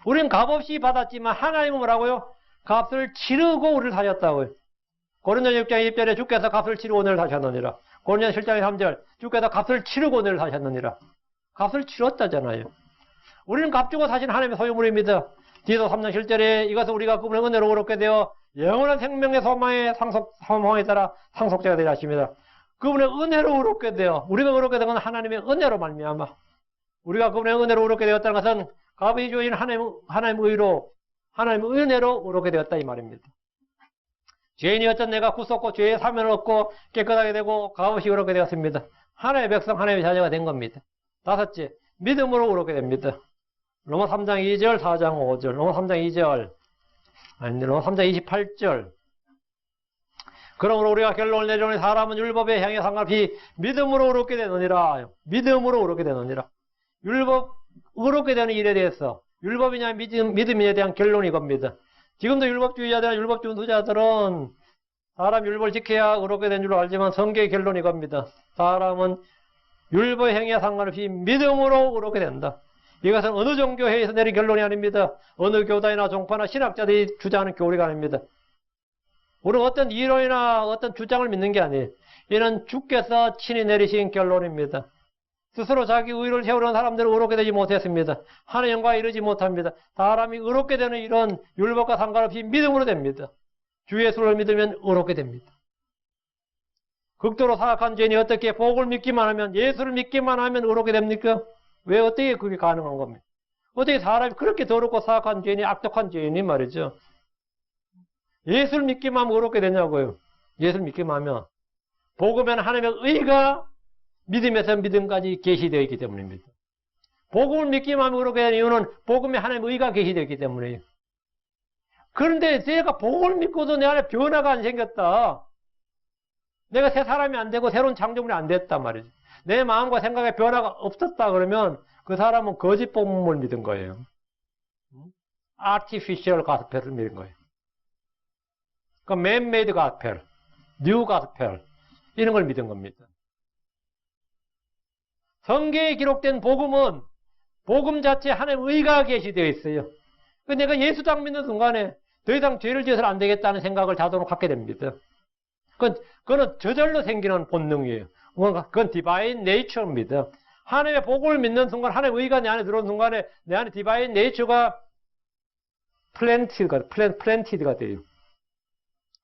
우리는 값없이 받았지만 하나님은 뭐라고요? 값을 치르고 우리를 사셨다고요. 고린도전 6장 20절에 주께서 값을 치르고 오늘 사셨느니라. 고린도전 7장 3절 주께서 값을 치르고 오늘 사셨느니라. 값을 치렀다잖아요. 우리는 값 주고 사신 하나님의 소유물입니다. 디도 3장 7절에 이것은 우리가 그분의 은혜로 의롭게 되어 영원한 생명의 소망에 따라 상속자가 되려 하십니다. 그분의 은혜로 의롭게 되어, 우리가 의롭게 된 건 하나님의 은혜로 말미암아. 우리가 그분의 은혜로 의롭게 되었다는 것은 값이 주어진 하나님의 의로, 하나님의 은혜로 의롭게 되었다 이 말입니다. 죄인이었던 내가 구속고 죄의 사면을 얻고 깨끗하게 되고 값없이 의롭게 되었습니다. 하나님의 백성, 하나님의 자녀가 된 겁니다. 다섯째, 믿음으로 의롭게 됩니다. 로마 3장 2절, 4장 5절, 로마 3장 2절, 로마 3장 28절. 그러므로 우리가 결론을 내려오니 사람은 율법에 향해 상관없이 믿음으로 의롭게 되느니라. 믿음으로 의롭게 되느니라. 율법, 의롭게 되는 일에 대해서 율법이냐 믿음에 대한 결론이 이겁니다. 지금도 율법주의자들이나 율법주의자들은 사람 율법을 지켜야 의롭게 된 줄 알지만 성경의 결론이 이겁니다. 사람은 율법 행위와 상관없이 믿음으로 의롭게 된다. 이것은 어느 종교회에서 내린 결론이 아닙니다. 어느 교단이나 종파나 신학자들이 주장하는 교리가 아닙니다. 우리는 어떤 이론이나 어떤 주장을 믿는 게 아니에요. 이는 주께서 친히 내리신 결론입니다. 스스로 자기 의를 세우려는 사람들은 의롭게 되지 못했습니다. 하나님 영광에 이르지 못합니다. 사람이 의롭게 되는 이런 율법과 상관없이 믿음으로 됩니다. 주 예수를 믿으면 의롭게 됩니다. 극도로 사악한 죄인이 어떻게 복을 믿기만 하면, 예수를 믿기만 하면 의롭게 됩니까? 왜 어떻게 그게 가능한 겁니까? 어떻게 사람이 그렇게 더럽고 사악한 죄인이, 악독한 죄인이 말이죠. 예수를 믿기만 하면 의롭게 되냐고요. 예수를 믿기만 하면. 복음에는 하나님의 의가 믿음에서 믿음까지 계시되어 있기 때문입니다. 복음을 믿기만 하면 그렇게 되는 이유는 복음에 하나님의 의가 계시되어 있기 때문이에요. 그런데 제가 복음을 믿고도 내 안에 변화가 안 생겼다. 내가 새 사람이 안 되고 새로운 창조물이 안 됐단 말이죠. 내 마음과 생각에 변화가 없었다 그러면 그 사람은 거짓 복음을 믿은 거예요. artificial gospel을 믿은 거예요. 그러니까 man-made gospel, new gospel 이런 걸 믿은 겁니다. 성경에 기록된 복음은 복음 자체에 하나님의 의가 계시되어 있어요. 내가 예수 딱 믿는 순간에 더 이상 죄를 지어서는 안 되겠다는 생각을 자동으로 갖게 됩니다. 그건 저절로 생기는 본능이에요. 그건 디바인 네이처입니다. 하나님의 복음을 믿는 순간, 하나님의 의가 내 안에 들어온 순간에 내 안에 디바인 네이처가 플랜티드가 돼요.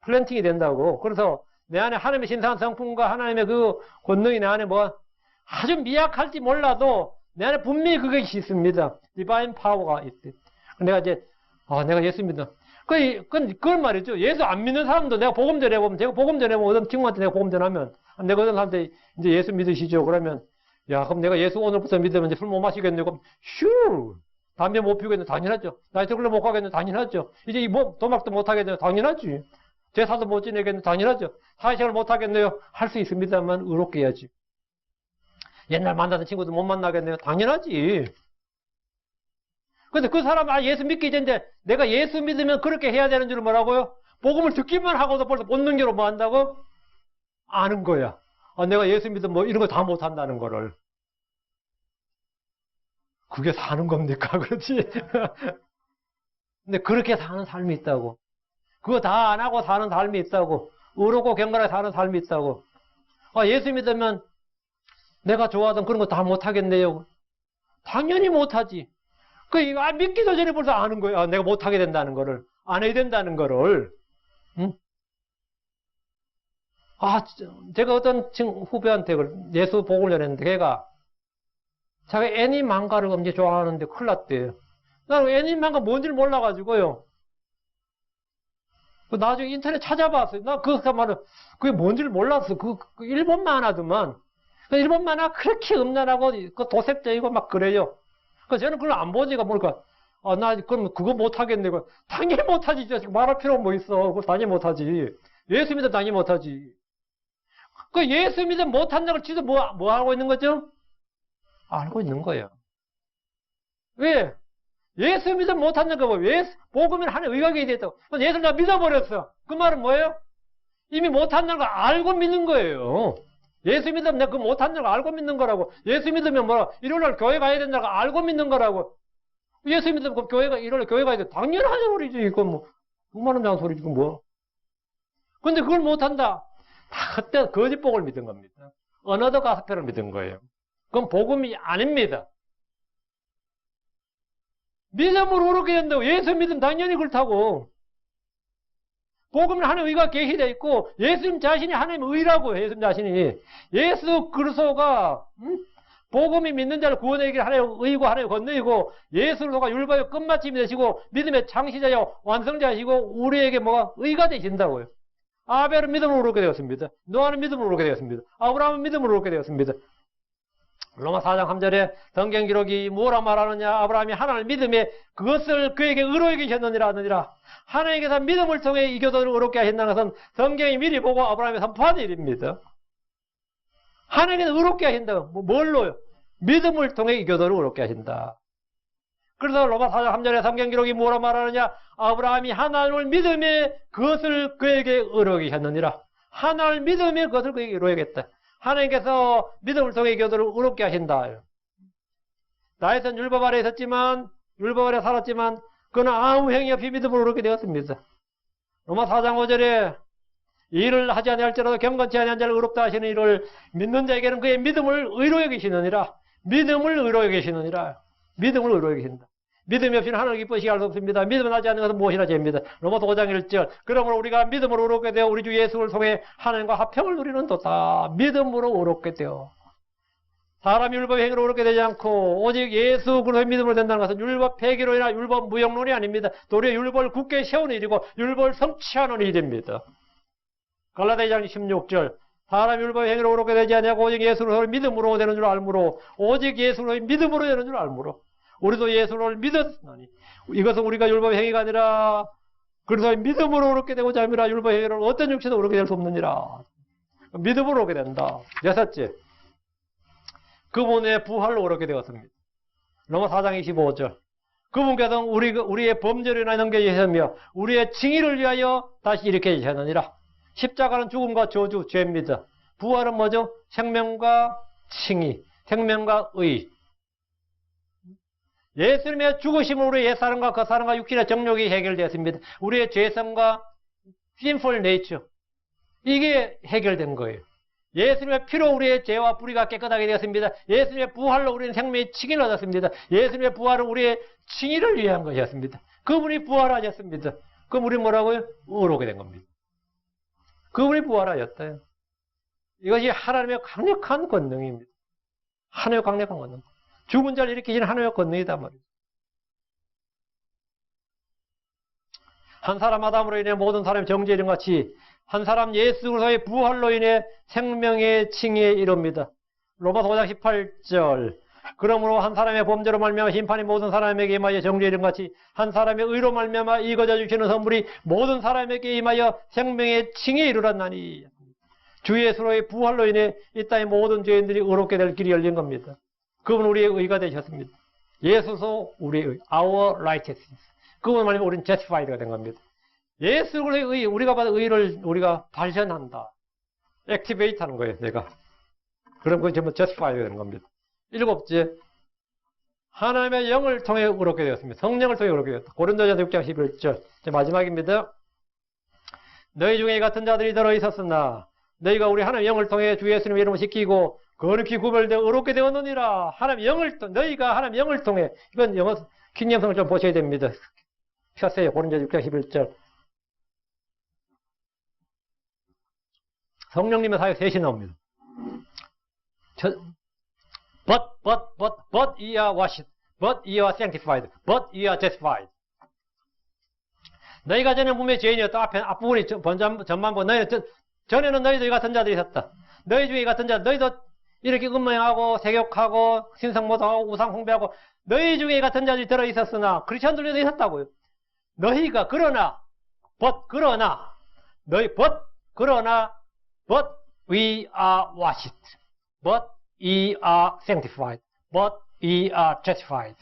플랜팅이 된다고. 그래서 내 안에 하나님의 신성한 성품과 하나님의 그 권능이 내 안에 뭐 아주 미약할지 몰라도 내 안에 분명히 그것이 있습니다. 디바인 파워가 있대. 내가 이제 내가 예수 믿어. 그걸 말이죠. 예수 안 믿는 사람도 내가 복음 전해보면, 제가 복음 전해보면 어떤 친구한테 내가 복음 전하면 내가 어떤 사람한테 이제 예수 믿으시죠. 그러면 야, 그럼 내가 예수 오늘부터 믿으면 이제 술 못 마시겠네. 그럼 슈! 담배 못 피우겠네. 당연하죠. 나이트 클럽 못 가겠네. 당연하죠. 이제 이 도박도 못 하겠네. 당연하지. 제사도 못 지내겠네. 당연하죠. 사회생활 못 하겠네요. 할 수 있습니다만 의롭게 해야지. 옛날 만나던 친구들 못 만나겠네요. 당연하지. 근데 그 사람 예수 믿기 전인데 내가 예수 믿으면 그렇게 해야 되는 줄 뭐라고요? 복음을 듣기만 하고도 벌써 본능적으로 뭐 한다고? 아는 거야. 내가 예수 믿으면 뭐 이런 거 다 못 한다는 거를. 그게 사는 겁니까? 그렇지? 근데 그렇게 사는 삶이 있다고. 그거 다 안 하고 사는 삶이 있다고. 의롭고 경건하게 사는 삶이 있다고. 예수 믿으면 내가 좋아하던 그런 거 다 못하겠네요. 당연히 못하지. 믿기도 전에 벌써 아는 거예요. 내가 못하게 된다는 거를. 안 해야 된다는 거를. 응? 제가 어떤 후배한테 예수 복음을 전했는데 걔가 자기 애니 망가를 엄청 좋아하는데 큰일 났대요. 나는 애니 망가 뭔지를 몰라가지고요. 나중에 인터넷 찾아봤어요. 나 말은 그게 뭔지를 몰랐어. 그 일본 만화더만. 일본 만화 그렇게 음란하고 도색적이고 막 그래요. 저는 그걸 안 보니까 모르니까 나 그럼 그거 못하겠네. 당연히 못하지. 말할 필요가 뭐 있어. 그거 당연히 못하지. 예수 믿으면 당연히 못하지. 예수 믿으면 못한다고 지도 뭐 하고 있는 거죠? 알고 있는 거예요. 왜? 예수 믿으면 못한다는 거 왜? 복음이 하나의 의각이 됐다고. 예수를 다 믿어버렸어. 그 말은 뭐예요? 이미 못한다는 걸 알고 믿는 거예요. 예수 믿으면 내가 그거 못한다는 걸 알고 믿는 거라고. 예수 믿으면 일요일날 교회 가야 된다는 걸 알고 믿는 거라고. 예수 믿으면 그 일요일날 교회 가야 돼. 당연한 소리지. 이건 뭐. 그만한 장한 소리지. 이건 뭐. 근데 그걸 못한다. 그때 거짓 복을 믿은 겁니다. 어너더 가스펠을 믿은 거예요. 그건 복음이 아닙니다. 믿음으로 그렇게 된다고. 예수 믿으면 당연히 그렇다고. 복음은 하나님의 의가 계시되어 있고 예수님 자신이 하나님의 의라고 해요. 예수님 자신이. 예수 그리스도가 복음이 믿는 자를 구원하기 위해 하나님의 의고 하나님의 권능이고 예수로가 율법의 끝마침이 되시고 믿음의 창시자요 완성자이시고 우리에게 뭐가 의가 되신다고요. 아벨은 믿음으로 그렇게 되었습니다. 노아는 믿음으로 그렇게 되었습니다. 아브라함은 믿음으로 그렇게 되었습니다. 로마 4장 3절에 성경 기록이 뭐라 말하느냐? 아브라함이 하나님을 믿음에 그것을 그에게 의로 여기셨느니라 하느니라. 하나님께서 믿음을 통해 이 교도를 의롭게 하신다는 것은 성경이 미리 보고 아브라함이 선포한 일입니다. 하나님께서 의롭게 하신다. 뭘로요? 믿음을 통해 이 교도를 의롭게 하신다. 그래서 로마 4장 3절에 성경 기록이 뭐라 말하느냐? 아브라함이 하나님을 믿음에 그것을 그에게 의로 여기셨느니라. 하나님을 믿음에 그것을 그에게 의로 여기겠다. 하나님께서 믿음을 통해 교도를 의롭게 하신다. 나에선 율법 아래 있었지만 율법 아래 살았지만 그는 아무 행위 없이 믿음으로 의롭게 되었습니다. 로마 4장 5절에 일을 하지 아니할지라도 경건치 아니한 자를 의롭다 하시는 이를 믿는 자에게는 그의 믿음을 의로 여기시느니라. 믿음을 의로 여기시느니라. 믿음을 의로 여기신다. 믿음이 없이는 하나님을 기쁘시게 할 수 없습니다. 믿음을 하지 않는 것은 무엇이나 죄입니다. 로마서 5장 1절. 그러므로 우리가 믿음으로 의롭게 되어 우리 주 예수를 통해 하나님과 화평을 누리는 도다. 믿음으로 의롭게 되어. 사람이 율법 행위로 의롭게 되지 않고 오직 예수 그리스도의 믿음으로 된다는 것은 율법 폐기론이나 율법 무용론이 아닙니다. 도리어 율법을 굳게 세우는 일이고 율법을 성취하는 일입니다. 갈라디아 2장 16절. 사람이 율법 행위로 의롭게 되지 않냐고 오직 예수를 믿음으로 되는 줄 알므로 오직 예수를 믿음으로 되는 줄 알므로 우리도 예수를 믿었으니 이것은 우리가 율법 행위가 아니라 그래서 믿음으로 의롭게 되고자 함이라. 율법 행위로 어떤 육체도 의롭게 될 수 없느니라. 믿음으로 오게 된다. 여섯째, 그분의 부활로 의롭게 되었습니다. 로마 4장 25절. 그분께서는 우리의 범죄를 인하여 넘겨주셨으며 우리의 징의를 위하여 다시 일으켜 주셨느니라. 십자가는 죽음과 저주, 죄입니다. 부활은 뭐죠? 생명과 칭의, 생명과 의. 예수님의 죽으심으로 우리의 옛사람과 그 사람과 육신의 정욕이 해결되었습니다. 우리의 죄성과 sinful nature. 이게 해결된 거예요. 예수님의 피로 우리의 죄와 불의가 깨끗하게 되었습니다. 예수님의 부활로 우리는 생명의 칭의를 얻었습니다. 예수님의 부활은 우리의 칭의를 위한 것이었습니다. 그분이 부활하셨습니다. 그럼 우리 뭐라고요? 의롭게 된 겁니다. 그분이 부활하셨다요. 이것이 하나님의 강력한 권능입니다. 하나님의 강력한 권능. 죽은 자를 일으키시는 하나님의 권능이다 말이죠. 한 사람 아담으로 인해 모든 사람이 정죄에 이른 같이 한 사람 예수 그리스도의 부활로 인해 생명의 칭의에 이릅니다. 로마서 5장 18절. 그러므로 한 사람의 범죄로 말미암아 심판이 모든 사람에게 임하여 정죄에 이른 같이 한 사람의 의로 말미암아 이거져 주시는 선물이 모든 사람에게 임하여 생명의 칭의에 이르렀나니. 주 예수로의 부활로 인해 이 땅의 모든 죄인들이 의롭게 될 길이 열린 겁니다. 그분 우리의 의가 되셨습니다. 예수소 우리의 의, our righteousness. 그분 말하면 우리는 justified가 된 겁니다. 예수 그리스도의 의, 우리가 받은 의를 우리가 발현한다. 액티베이트 하는 거예요, 내가. 그럼 그건 전부 justified가 되는 겁니다. 일곱째, 하나님의 영을 통해 의롭게 되었습니다. 성령을 통해 의롭게 되었다. 고린도전서 6장 11절. 마지막입니다. 너희 중에 이 같은 자들이 들어있었으나 너희가 우리 하나님의 영을 통해 주 예수님의 이름을 지키고 거룩히 구별되어 의롭게 되었느니라. 하나님의 영을 너희가 하나님의 영을 통해, 이건 영어 킹잼성을 좀 보셔야 됩니다. 펴세요. 고린도전서 6장 11절. 성령님의 사역 셋이 나옵니다. But ye are washed, but ye are sanctified, but ye are justified. 너희가 전에는 분명히 죄인이었다. 앞부분이 전반부. 전에는 너희도 이 같은 자들이 있었다. 너희 중에 이 같은 자, 너희도 이렇게 음모행하고 세격하고 신성모독하고 우상 숭배하고 너희 중에 이 같은 자들이 들어있었으나 크리스천들도 있었다고요. 너희가 그러나 but we are washed, but ye are sanctified, but ye are justified.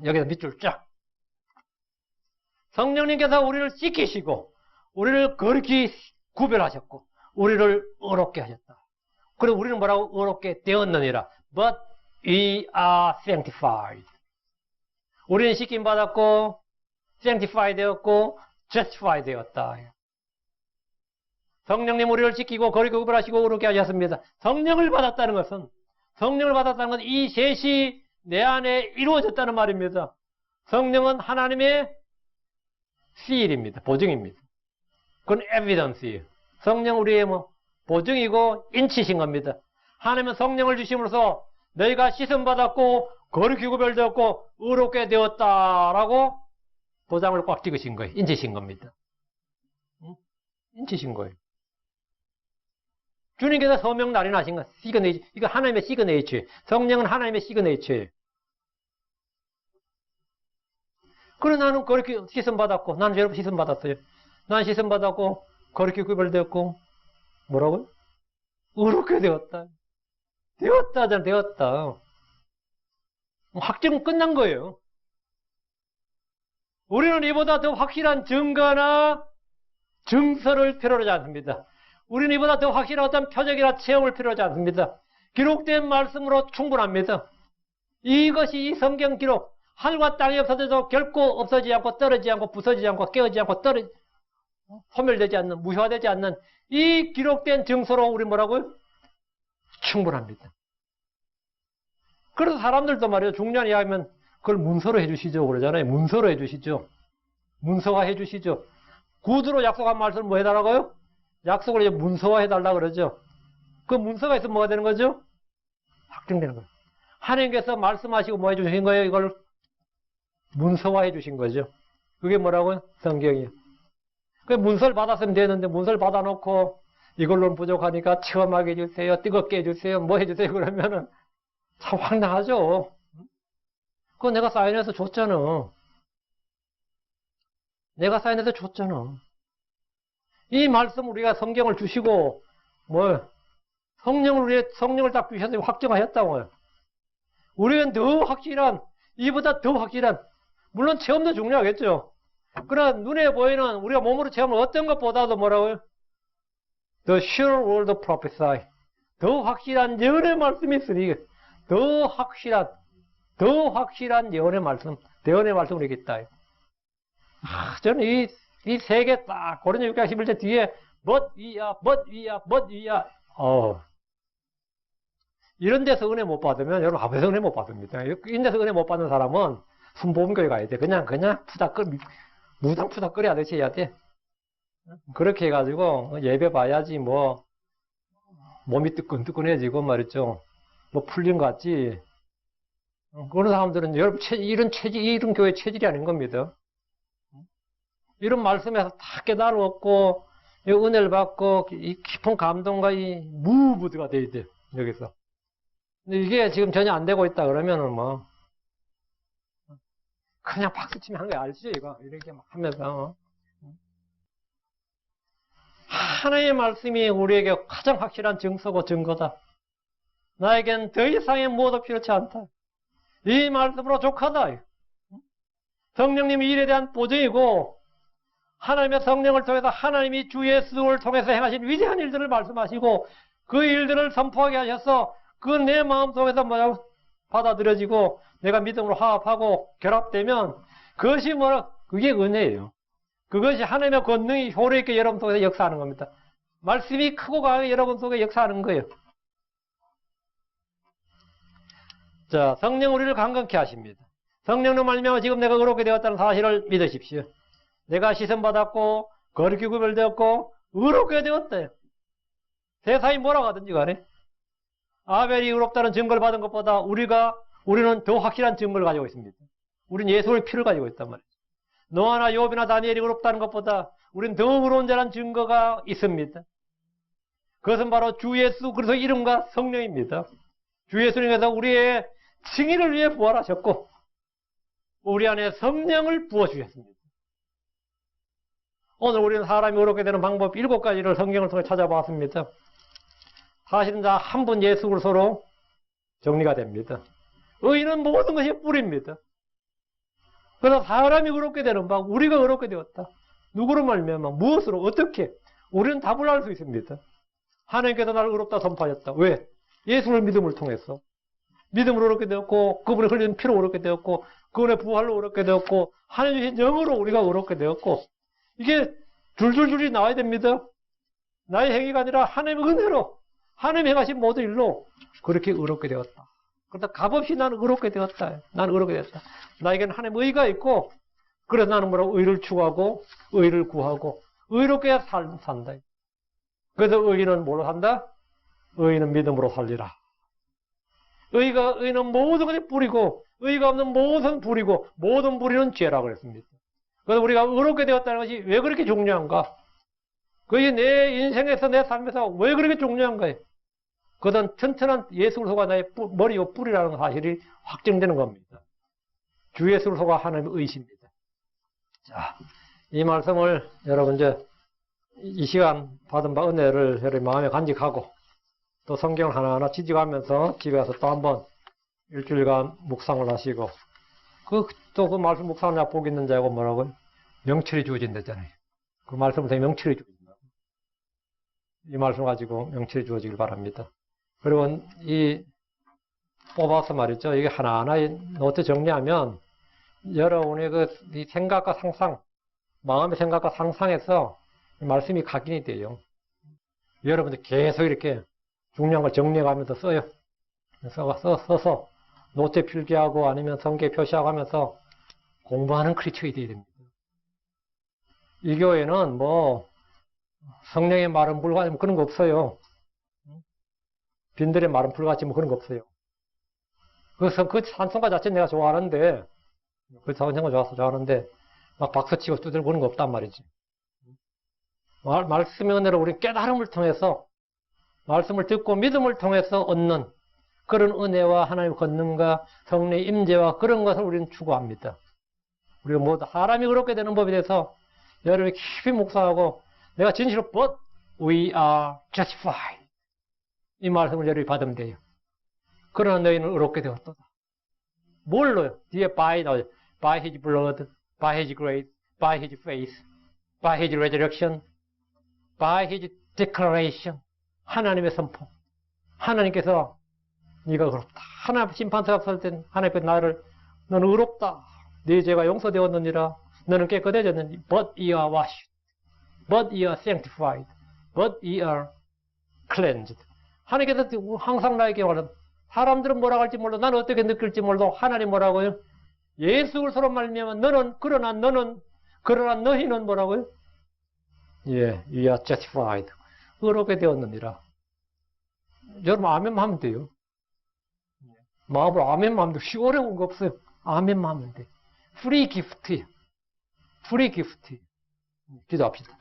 여기서 밑줄 쫙. 성령님께서 우리를 씻기시고 우리를 거룩히 구별하셨고 우리를 의롭게 하셨다. 그리고 우리는 뭐라고? 의롭게 되었느니라. But we are sanctified. 우리는 씻김 받았고 sanctify 되었고 justify 되었다. 성령님 우리를 지키고 거룩히 구별하시고 의롭게 하셨습니다. 성령을 받았다는 것은 이 셋이 내 안에 이루어졌다는 말입니다. 성령은 하나님의 시일입니다. 보증입니다. 그건 evidence예요. 성령 우리의 보증이고 인치신 겁니다. 하나님은 성령을 주심으로써 너희가 씻음 받았고 거룩히 구별되었고 의롭게 되었다라고 도장을 꽉 찍으신 거예요. 인치신 겁니다. 인치신 거예요. 주님께서 서명 날인하신 거, 시그네이처. 이거 하나님의 시그네이처예요. 성령은 하나님의 시그네이처예요. 그래, 나는 그렇게 씻음 받았고, 나는 여러분 씻음 받았어요. 난 씻음 받았고, 그렇게 구별되었고, 뭐라고요? 의롭게 되었다. 되었다. 확정은 끝난 거예요. 우리는 이보다 더 확실한 증거나 증서를 필요로 하지 않습니다. 우리는 이보다 더 확실한 어떤 표적이나 체험을 필요하지 않습니다. 기록된 말씀으로 충분합니다. 이것이 이 성경 기록, 하늘과 땅이 없어져도 결코 없어지지 않고 떨어지지 않고 부서지지 않고 깨어지지 않고 소멸되지 않는, 무효화되지 않는 이 기록된 증서로 우리 뭐라고요? 충분합니다. 그래서 사람들도 말이에요. 중요한 이야기하면 그걸 문서로 해주시죠. 그러잖아요. 문서로 해주시죠. 문서화 해주시죠. 구두로 약속한 말씀을 뭐 해달라고요? 약속을 이제 문서화해달라 그러죠. 그 문서가 있으면 뭐가 되는 거죠? 확정되는 거예요. 하나님께서 말씀하시고 뭐 해주신 거예요? 이걸 문서화해 주신 거죠. 그게 뭐라고요? 성경이요. 그 문서를 받았으면 되는데 문서를 받아놓고 이걸로는 부족하니까 체험하게 해주세요. 뜨겁게 해주세요. 뭐 해주세요. 그러면은 참 황당하죠. 그거 내가 사인해서 줬잖아. 이 말씀 우리가 성경을 주시고 성령을 딱 주셔서 확정하셨다고요. 우리는 더 확실한, 이보다 더 확실한, 물론 체험도 중요하겠죠. 그러나 눈에 보이는 우리가 몸으로 체험을 어떤 것보다도 뭐라고요? The sure word of prophesy. 더 확실한 예언의 말씀이 있으니 더 확실한 예언의 말씀, 대언의 말씀 우리에게 있다. 저는 이 세 개 딱 고린도 6장 11절 뒤에 but we are 이런 데서 은혜 못 받으면 여러분 앞에서 은혜 못 받습니다. 이런 데서 은혜 못 받는 사람은 순복음교회 가야 돼. 그냥 무당 푸다 끓여야듯이 해야 돼. 그렇게 해가지고 예배 봐야지 뭐 몸이 뜨끈뜨끈해지고 말이죠. 뭐 풀린 것 같지. 그런 사람들은 여러분 이런 교회 체질이 아닌 겁니다. 이런 말씀에서 다 깨달았고 은혜를 받고 이 깊은 감동과 이 무브드가 돼야 돼 여기서. 근데 이게 지금 전혀 안 되고 있다 그러면은 뭐 그냥 박수치면 한 거 알죠 이거 이렇게 막 하면서 하나님의 말씀이 우리에게 가장 확실한 증서고 증거다. 나에겐 더 이상의 무엇도 필요치 않다. 이 말씀으로 족하다. 성령님의 일에 대한 보증이고 하나님의 성령을 통해서 하나님이 주 예수를 통해서 행하신 위대한 일들을 말씀하시고 그 일들을 선포하게 하셔서 그 내 마음속에서 받아들여지고 내가 믿음으로 화합하고 결합되면 그것이 그게 은혜예요. 그것이 하나님의 권능이 효력 있게 여러분 속에서 역사하는 겁니다. 말씀이 크고 강하게 여러분 속에 역사하는 거예요. 자, 성령 우리를 강건케 하십니다. 성령으로 말미암아 지금 내가 의롭게 되었다는 사실을 믿으십시오. 내가 시선받았고 거룩히 구별되었고 의롭게 되었대요. 세상이 뭐라고 하든지 간에 아벨이 의롭다는 증거를 받은 것보다 우리는 더 확실한 증거를 가지고 있습니다. 우리는 예수의 피를 가지고 있단 말이죠. 노아나 욥이나 다니엘이 의롭다는 것보다 우리는 더 의로운 자라는 증거가 있습니다. 그것은 바로 주 예수 그리스도의 이름과 성령입니다. 주 예수님께서 우리의 증인을 위해 부활하셨고 우리 안에 성령을 부어주셨습니다. 오늘 우리는 사람이 의롭게 되는 방법 7가지를 성경을 통해 찾아봤습니다. 사실은 다 한 분 예수 그리스도로 정리가 됩니다. 의인은 모든 것이 뿌리입니다. 그래서 사람이 의롭게 되는 방, 우리가 의롭게 되었다. 누구로 말미암아 무엇으로 어떻게 우리는 답을 알 수 있습니다. 하나님께서 나를 의롭다 선포하셨다. 왜? 예수를 믿음을 통해서 믿음으로 의롭게 되었고 그분의 흘린 피로 의롭게 되었고 그분의 부활로 의롭게 되었고 하나님 주신 영으로 우리가 의롭게 되었고 이게 줄줄줄이 나와야 됩니다. 나의 행위가 아니라 하나님의 은혜로 하나님이 행하신 모든 일로 그렇게 의롭게 되었다. 그러다 값없이 나는 의롭게 되었다. 나는 의롭게 되었다. 나에게는 하나님의 의가 있고 그래서 나는 뭐라고 의를 추구하고 의를 구하고 의롭게 산다. 그래서 의인은 뭐로 산다? 의인은 믿음으로 살리라. 의는 모든 것이 뿌리고 의가 없는 모든 뿌리고 모든 뿌리는 죄라고 그랬습니다. 그래서 우리가 의롭게 되었다는 것이 왜 그렇게 중요한가? 그게 내 인생에서 내 삶에서 왜 그렇게 중요한가요? 그것은 튼튼한 예수 그리스도가 나의 머리와 뿌리라는 사실이 확정되는 겁니다. 주 예수 그리스도가 하나님의 의십니다. 자, 이 말씀을 여러분 이제 이 시간 받은 바 은혜를 여러분 마음에 간직하고 또 성경을 하나하나 지지가면서 집에 가서 또 한번 일주일간 묵상을 하시고 또 그 말씀 묵상을 복 있는 자고 뭐라고요? 명철이 주어진다잖아요. 그 말씀을 통해 명철이 주어진다. 이 말씀 가지고 명철이 주어지길 바랍니다. 그리고 뽑아서 말이죠. 이게 하나하나 노트 정리하면 여러분의 이 생각과 상상, 마음의 생각과 상상에서 말씀이 각인이 돼요. 여러분들 계속 이렇게 중요한 걸 정리해가면서 써요. 써서 노트에 필기하고 아니면 성경에 표시하고 하면서 공부하는 크리처가 돼야 됩니다. 이 교회는 뭐 성령의 말은 불같이 뭐 그런 거 없어요. 빈들의 말은 불같이 뭐 그런 거 없어요. 그래서 그 찬송가 자체 내가 좋아하는데 그 찬송가 좋아하는데 막 박수치고 두들고 그런 거 없단 말이지. 말씀의 은혜로 우리 깨달음을 통해서 말씀을 듣고 믿음을 통해서 얻는 그런 은혜와 하나님의 권능과 성령의 임재와 그런 것을 우리는 추구합니다. 우리가 모두 사람이 그렇게 되는 법에 대해서 여러분이 깊이 묵상하고 내가 진실로 but we are justified 이 말씀을 여러분이 받으면 돼요. 그러나 너희는 의롭게 되었도다. 뭘로요? 뒤에 by his blood, by his grace, by his faith, by his resurrection, by his declaration 하나님의 선포. 하나님께서 네가 의롭다. 하나님 심판서가 설 땐 하나님께 나를 너는 의롭다. 네 죄가 용서되었느니라. 너는 깨끗해졌느니 but ye are washed. But ye are sanctified. But ye are cleansed. 하나님께서 항상 나에게 말하는 사람들은 뭐라고 할지 몰라. 나는 어떻게 느낄지 몰라. 하나님 뭐라고요? 예수 그리스도로 말미암아 그러나 너희는 뭐라고요? 예, you are justified. 의롭게 되었느니라. 여러분 아멘만 하면 돼요. 마음으로 아멘만 하면 돼. 어려운 거 없어요. 아멘만 하면 돼. 프리 기프트예요. 프리 기프트. 기도합시다.